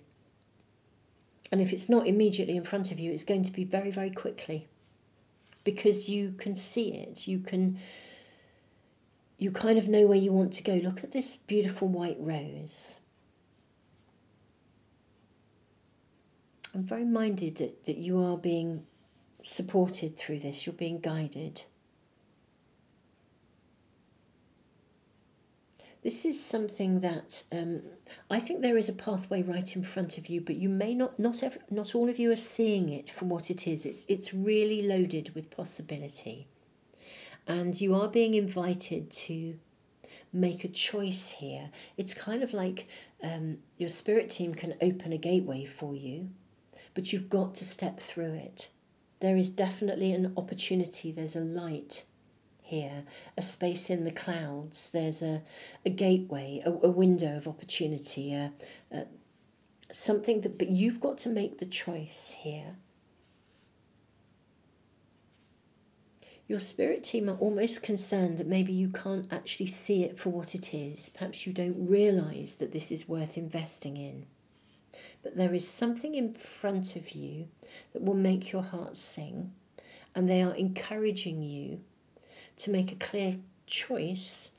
And if it's not immediately in front of you, it's going to be very, very quickly. Because you can see it. You kind of know where you want to go. Look at this beautiful white rose. I'm very minded that you are being supported through this. You're being guided. This is something that I think there is a pathway right in front of you, but you may not all of you are seeing it for what it is. It's really loaded with possibility. And you are being invited to make a choice here. It's kind of like your spirit team can open a gateway for you, but you've got to step through it. There is definitely an opportunity. There's a light here, a space in the clouds. There's a gateway, a window of opportunity, something that, but you've got to make the choice here. Your spirit team are almost concerned that maybe you can't actually see it for what it is. Perhaps you don't realise that this is worth investing in. But there is something in front of you that will make your heart sing, and they are encouraging you to make a clear choice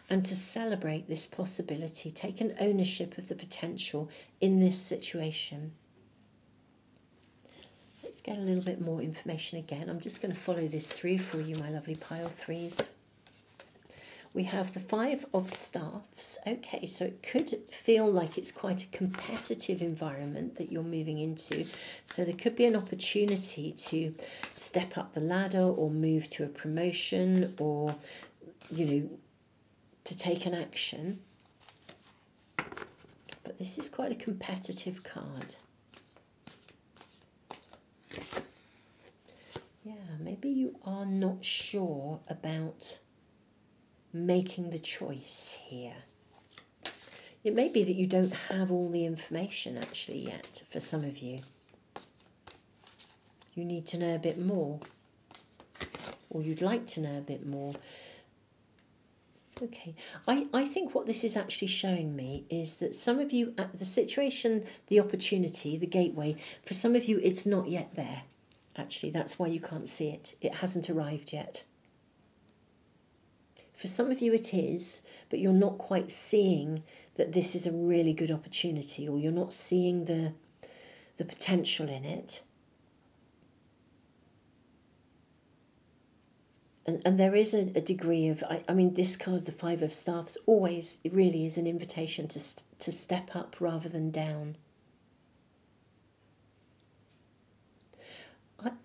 and to celebrate this possibility. Take an ownership of the potential in this situation. Let's get a little bit more information again. I'm just going to follow this through for you, my lovely pile threes. We have the Five of Staffs. Okay, so it could feel like it's quite a competitive environment that you're moving into. So there could be an opportunity to step up the ladder or move to a promotion, or, you know, to take an action. But this is quite a competitive card. Yeah, maybe you are not sure about making the choice here. It may be that you don't have all the information actually yet for some of you. You need to know a bit more, or you'd like to know a bit more. Okay, I think what this is actually showing me is that some of you, the situation, the opportunity, the gateway, for some of you it's not yet there. Actually, that's why you can't see it. It hasn't arrived yet. For some of you it is, but you're not quite seeing that this is a really good opportunity, or you're not seeing the potential in it. And there is a degree of, I mean, this card, the Five of Staffs, always really is an invitation to step up rather than down.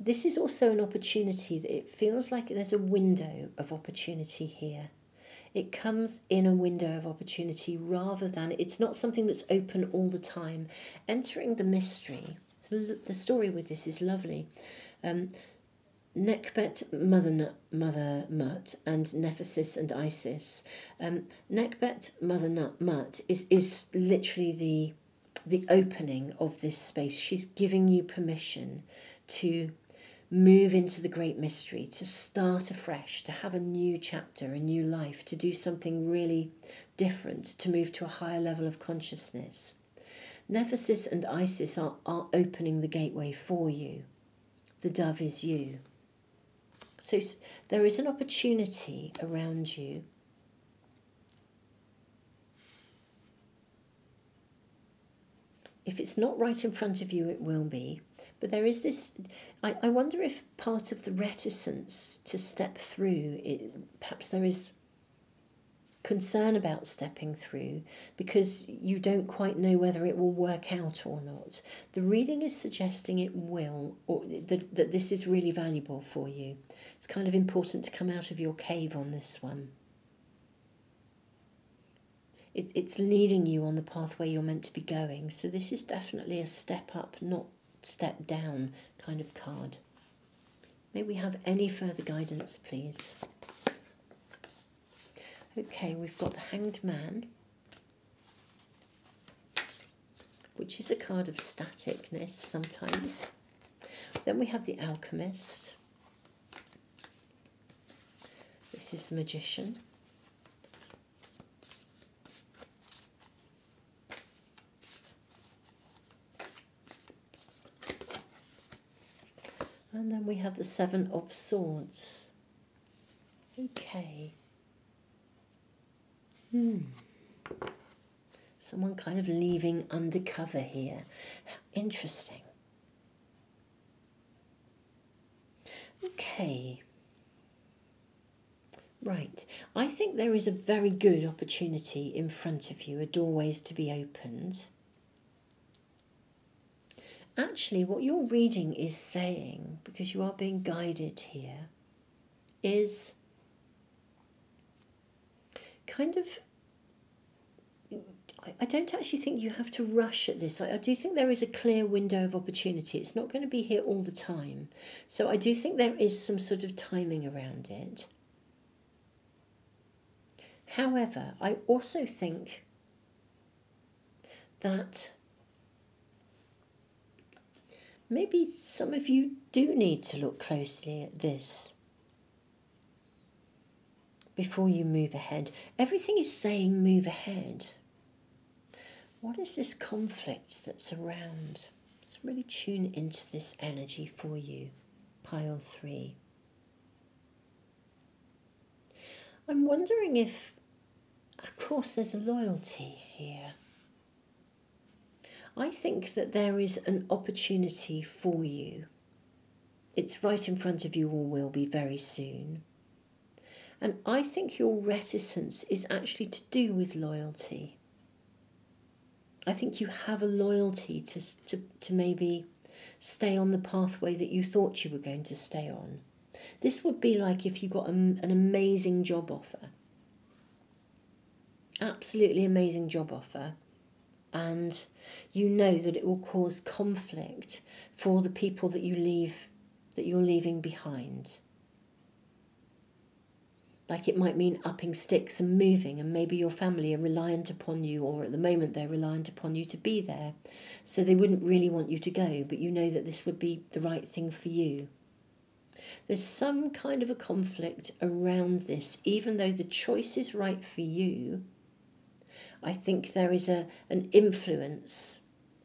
This is also an opportunity that it feels like there's a window of opportunity here. It comes in a window of opportunity rather than, it's not something that's open all the time. Entering the mystery. So the story with this is lovely. Nekbet, Mother Mut, and Nephesis and Isis. Nekbet, Mother Mut is literally the opening of this space. She's giving you permission to move into the great mystery, to start afresh, to have a new chapter, a new life, to do something really different, to move to a higher level of consciousness. Nephesis and Isis are opening the gateway for you. The dove is you. So there is an opportunity around you. If it's not right in front of you, it will be. But there is this, I wonder if part of the reticence to step through, perhaps there is concern about stepping through because you don't quite know whether it will work out or not. The reading is suggesting it will, or that this is really valuable for you. It's kind of important to come out of your cave on this one. It's leading you on the pathway you're meant to be going. So this is definitely a step up, not step down kind of card. May we have any further guidance, please? Okay, we've got the Hanged Man, which is a card of staticness sometimes. Then we have the Alchemist. This is the Magician. And then we have the Seven of Swords. Okay. Someone kind of leaving undercover here. Interesting. Okay. Right. I think there is a very good opportunity in front of you, a doorway's to be opened. Actually, what your reading is saying, because you are being guided here, is kind of, I don't actually think you have to rush at this. I do think there is a clear window of opportunity. It's not going to be here all the time. So I do think there is some sort of timing around it. However, I also think that maybe some of you do need to look closely at this before you move ahead. Everything is saying move ahead. What is this conflict that's around? Let's really tune into this energy for you, pile 3. I'm wondering if, of course, there's a loyalty here. I think that there is an opportunity for you. It's right in front of you, or will be very soon. And I think your reticence is actually to do with loyalty. I think you have a loyalty to maybe stay on the pathway that you thought you were going to stay on. This would be like if you got an amazing job offer. Absolutely amazing job offer. And you know that it will cause conflict for the people that you're leaving behind. Like it might mean upping sticks and moving, and maybe your family are reliant upon you, or at the moment they're reliant upon you to be there. So they wouldn't really want you to go, but you know that this would be the right thing for you. There's some kind of a conflict around this, even though the choice is right for you. I think there is an influence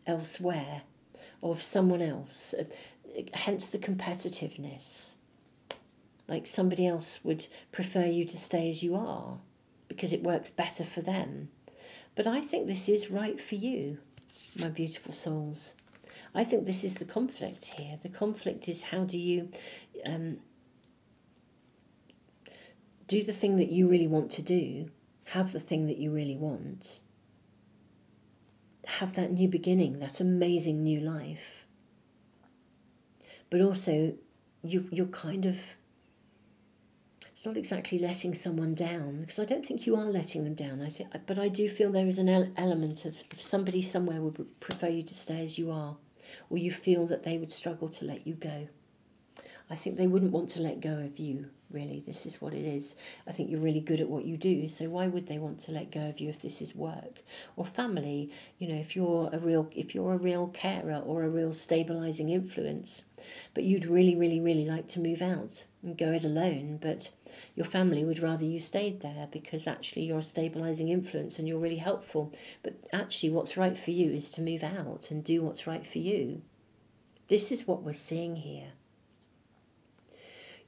elsewhere of someone else, hence the competitiveness. Like somebody else would prefer you to stay as you are because it works better for them. But I think this is right for you, my beautiful souls. I think this is the conflict here. The conflict is, how do you do the thing that you really want to do, have the thing that you really want, have that new beginning, that amazing new life. But also, you're kind of, it's not exactly letting someone down, because I don't think you are letting them down. But I do feel there is an element of, if somebody somewhere would prefer you to stay as you are, or you feel that they would struggle to let you go. I think they wouldn't want to let go of you, really. This is what it is. I think you're really good at what you do, so why would they want to let go of you if this is work? Or family, you know, if you're a real carer or a real stabilising influence, but you'd really, really, really like to move out and go it alone, but your family would rather you stayed there because actually you're a stabilising influence and you're really helpful. But actually what's right for you is to move out and do what's right for you. This is what we're seeing here.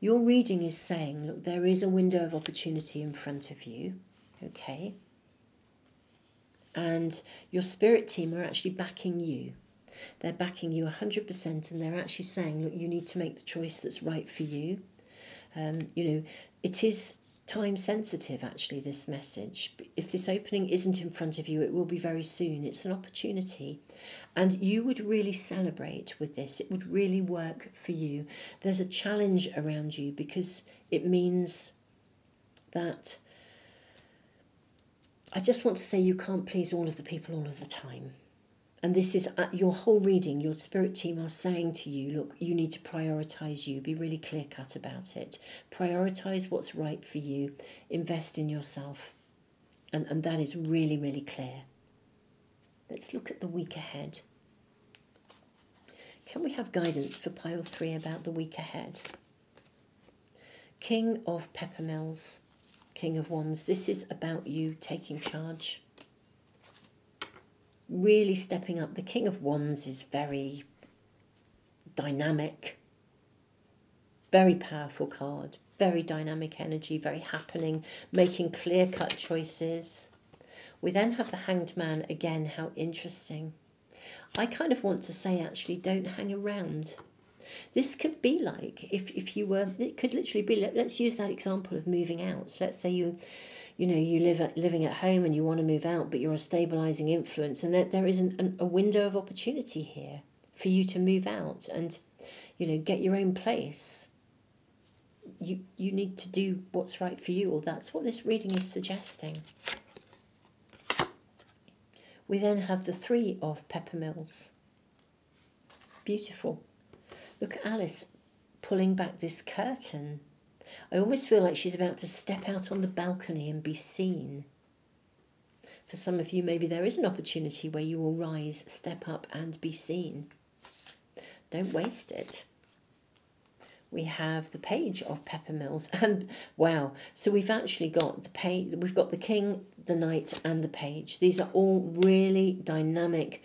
Your reading is saying, look, there is a window of opportunity in front of you, okay? And your spirit team are actually backing you. They're backing you 100%, and they're actually saying, look, you need to make the choice that's right for you. You know, it is time sensitive, actually, this message. If this opening isn't in front of you, it will be very soon. It's an opportunity. And you would really celebrate with this. It would really work for you. There's a challenge around you because it means that, I just want to say, you can't please all of the people all of the time. And this is your whole reading. Your spirit team are saying to you, look, you need to prioritise you. Be really clear-cut about it. Prioritise what's right for you. Invest in yourself. And that is really, really clear. Let's look at the week ahead. Can we have guidance for pile 3 about the week ahead? King of Peppermills, King of Wands. This is about you taking charge. Really stepping up. The King of Wands is very dynamic, very powerful card, very dynamic energy, very happening, making clear-cut choices. We then have the Hanged Man again. How interesting. I kind of want to say, actually, don't hang around. This could be like if you were, it could literally be, let's use that example of moving out. Let's say you living at home and you want to move out, but you're a stabilising influence, and there is a window of opportunity here for you to move out and, you know, get your own place. You need to do what's right for you, or that's what this reading is suggesting. We then have the 3 of Peppermills. Beautiful. Look at Alice pulling back this curtain. I almost feel like she's about to step out on the balcony and be seen. For some of you, maybe there is an opportunity where you will rise, step up and be seen. Don't waste it. We have the Page of Peppermills, and wow, so we've actually got we've got the King, the Knight, and the Page. These are all really dynamic,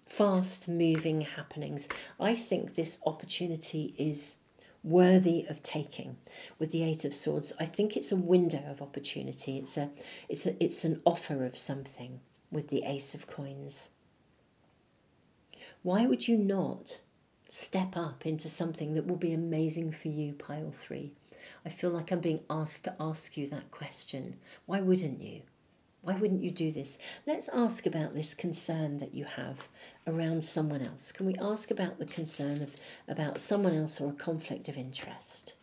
fast moving happenings. I think this opportunity is worthy of taking. With the Eight of Swords, I think it's a window of opportunity. It's an offer of something. With the Ace of Coins, why would you not step up into something that will be amazing for you, pile 3? I feel like I'm being asked to ask you that question. Why wouldn't you? Why wouldn't you do this? Let's ask about this concern that you have around someone else. Can we ask about the concern about someone else or a conflict of interest?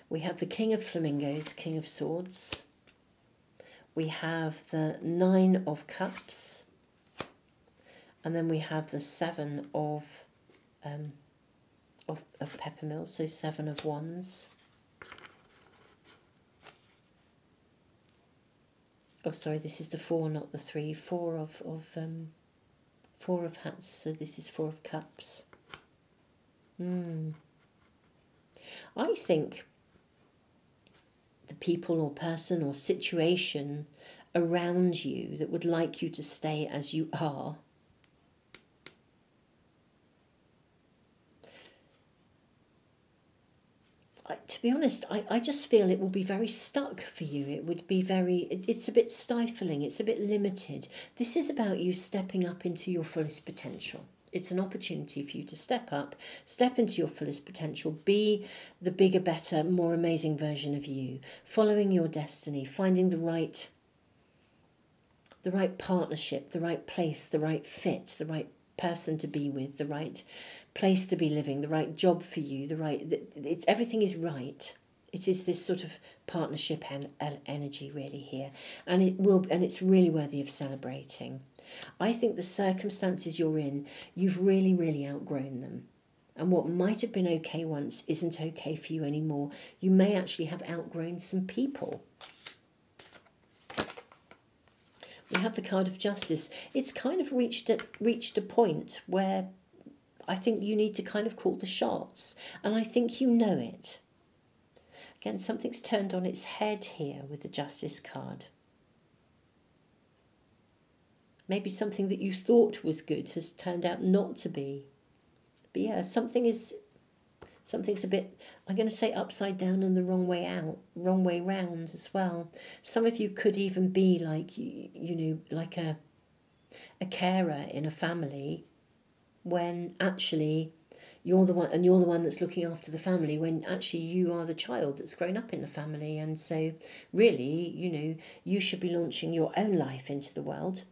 We have the King of Flamingos, King of Swords. We have the 9 of Cups. And then we have the 7 of Peppermills, so 7 of Wands. Oh, sorry, this is the 4, not the 3. 4 of Hats, so this is 4 of Cups. I think the people or person or situation around you that would like you to stay as you are, to be honest, I just feel it will be very stuck for you. It would be it's a bit stifling, it's a bit limited. This is about you stepping up into your fullest potential. It's an opportunity for you to step up, step into your fullest potential, be the bigger, better, more amazing version of you, following your destiny, finding the right partnership, the right place, the right fit, the right person to be with, the right place to be living, the right job for you, everything is right. It is this sort of partnership energy really here, and it's really worthy of celebrating. I think the circumstances you're in, you've really, really outgrown them. And what might have been okay once isn't okay for you anymore. You may actually have outgrown some people. We have the card of Justice. It's kind of reached a point where I think you need to kind of call the shots. And I think you know it. Again, something's turned on its head here with the Justice card. Maybe something that you thought was good has turned out not to be. But yeah, something's a bit, I'm going to say upside down and the wrong way out, wrong way round as well. Some of you could even be like, you know, like a carer in a family, when actually you're the one that's looking after the family, when actually you are the child that's grown up in the family. And so really, you know, you should be launching your own life into the world.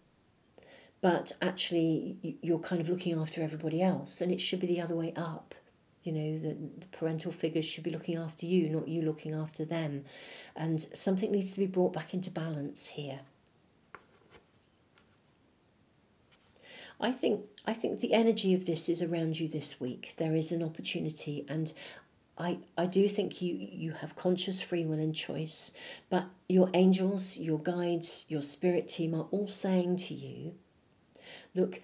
But actually, you're kind of looking after everybody else, and it should be the other way up. You know, the parental figures should be looking after you, not you looking after them. And something needs to be brought back into balance here. I think the energy of this is around you this week. There is an opportunity, and I do think you have conscious free will and choice. But your angels, your guides, your spirit team are all saying to you, look,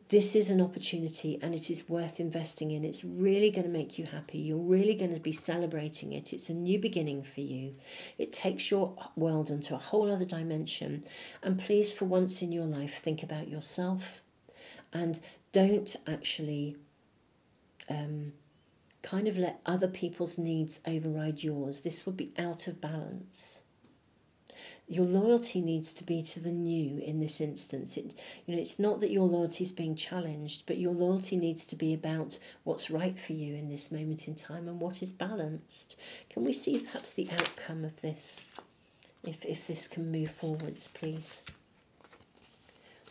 this is an opportunity and it is worth investing in. It's really going to make you happy. You're really going to be celebrating it. It's a new beginning for you. It takes your world into a whole other dimension. And please, for once in your life, think about yourself and don't actually kind of let other people's needs override yours. This would be out of balance. Your loyalty needs to be to the new in this instance. It's not that your loyalty is being challenged, but your loyalty needs to be about what's right for you in this moment in time and what is balanced. Can we see perhaps the outcome of this, if this can move forwards, please?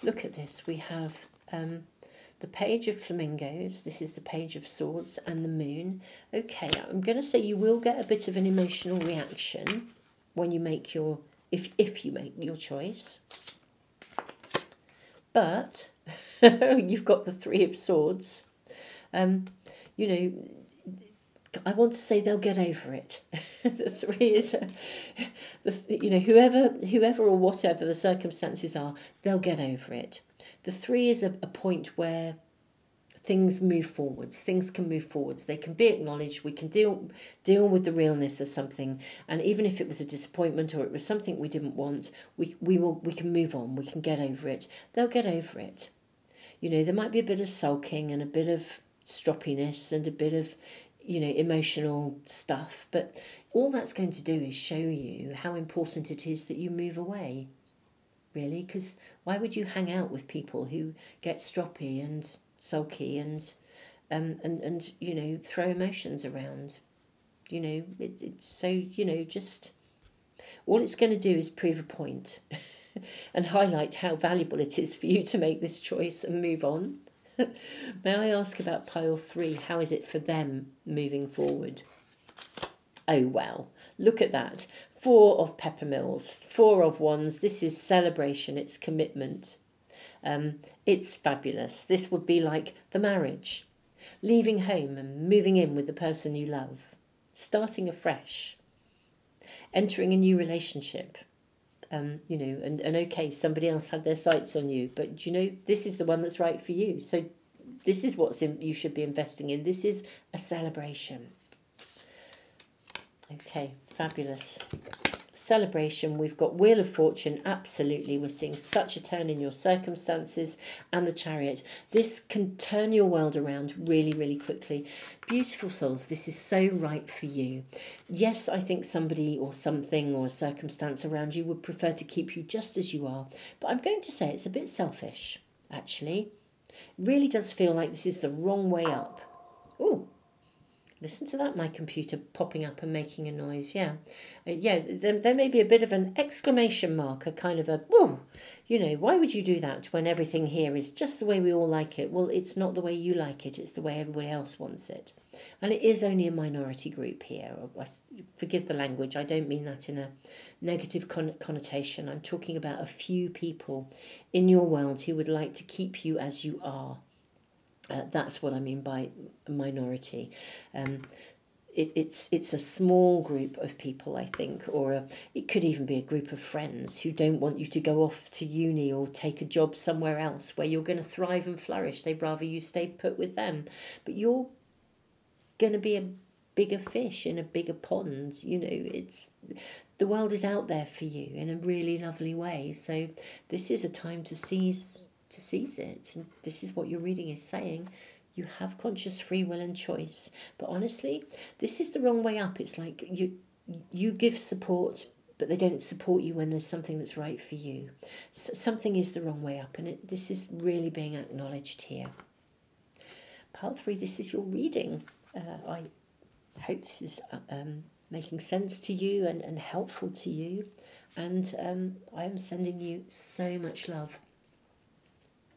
Look at this. We have the Page of Flamingos. This is the Page of Swords and the Moon. Okay, I'm going to say you will get a bit of an emotional reaction when you make your... If you make your choice. But you've got the Three of Swords. You know, I want to say they'll get over it. The three is, you know, whoever or whatever the circumstances are, they'll get over it. The three is a point where things move forwards. Things can move forwards. They can be acknowledged. We can deal with the realness of something. And even if it was a disappointment or it was something we didn't want, we can move on. We can get over it. They'll get over it. You know, there might be a bit of sulking and a bit of stroppiness and a bit of, you know, emotional stuff. But all that's going to do is show you how important it is that you move away. Really, because why would you hang out with people who get stroppy and sulky and you know, throw emotions around? You know, it's so, you know, just all it's going to do is prove a point and highlight how valuable it is for you to make this choice and move on. May I ask about pile 3? How is it for them moving forward? Oh, well, look at that. 4 of peppermills, 4 of wands. This is celebration. It's commitment. It's fabulous. This would be like the marriage. Leaving home and moving in with the person you love. Starting afresh. Entering a new relationship. You know, and okay, somebody else had their sights on you. But, you know, this is the one that's right for you. So this is what you should be investing in. This is a celebration. Okay, fabulous. Celebration, we've got Wheel of Fortune, absolutely. We're seeing such a turn in your circumstances, and the Chariot. This can turn your world around really, really quickly. Beautiful souls, this is so right for you. Yes, I think somebody or something or a circumstance around you would prefer to keep you just as you are, but I'm going to say it's a bit selfish, actually. It really does feel like this is the wrong way up. Oh, listen to that, my computer popping up and making a noise. Yeah, there may be a bit of an exclamation mark, a kind of a, whoa, you know, why would you do that when everything here is just the way we all like it? Well, it's not the way you like it, it's the way everybody else wants it. And it is only a minority group here. Forgive the language, I don't mean that in a negative connotation. I'm talking about a few people in your world who would like to keep you as you are. That's what I mean by a minority. It's a small group of people, I think, or it could even be a group of friends who don't want you to go off to uni or take a job somewhere else where you're going to thrive and flourish. They'd rather you stay put with them. But you're going to be a bigger fish in a bigger pond. You know, the world is out there for you in a really lovely way. So this is a time to seize it. And this is what your reading is saying. You have conscious free will and choice. But honestly, this is the wrong way up. It's like you give support, but they don't support you when there's something that's right for you. So something is the wrong way up, and this is really being acknowledged here. Pile 3, this is your reading. I hope this is making sense to you and helpful to you. And I am sending you so much love.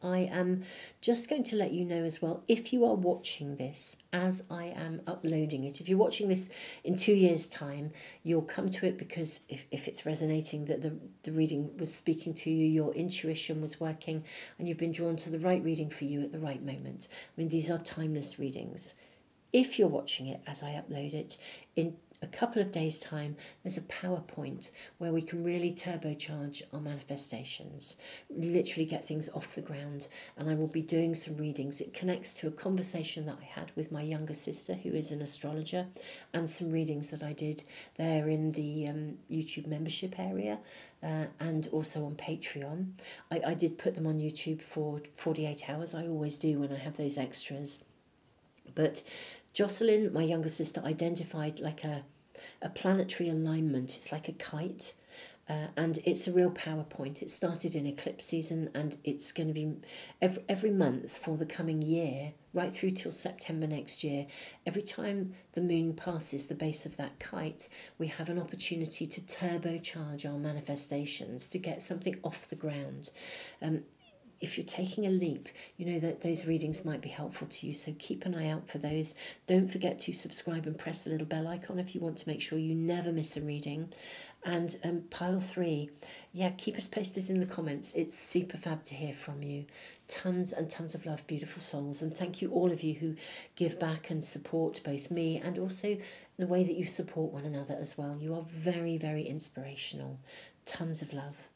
I am just going to let you know as well, if you are watching this as I am uploading it, if you're watching this in 2 years' time, you'll come to it because if it's resonating that the reading was speaking to you, your intuition was working, and you've been drawn to the right reading for you at the right moment. I mean, these are timeless readings. If you're watching it as I upload it, in a couple of days' time, there's a PowerPoint where we can really turbocharge our manifestations, literally get things off the ground. And I will be doing some readings. It connects to a conversation that I had with my younger sister, who is an astrologer, and some readings that I did there in the YouTube membership area and also on Patreon. I did put them on YouTube for 48 hours. I always do when I have those extras. But Jocelyn, my younger sister, identified like a planetary alignment. It's like a kite, and it's a real PowerPoint. It started in eclipse season, and it's going to be every month for the coming year, right through till September next year. Every time the moon passes the base of that kite, we have an opportunity to turbocharge our manifestations, to get something off the ground. If you're taking a leap, you know that those readings might be helpful to you, so keep an eye out for those. Don't forget to subscribe and press the little bell icon if you want to make sure you never miss a reading. And pile 3, yeah, keep us posted in the comments. It's super fab to hear from you. Tons and tons of love, beautiful souls, and thank you all of you who give back and support both me and also the way that you support one another as well. You are very, very inspirational. Tons of love.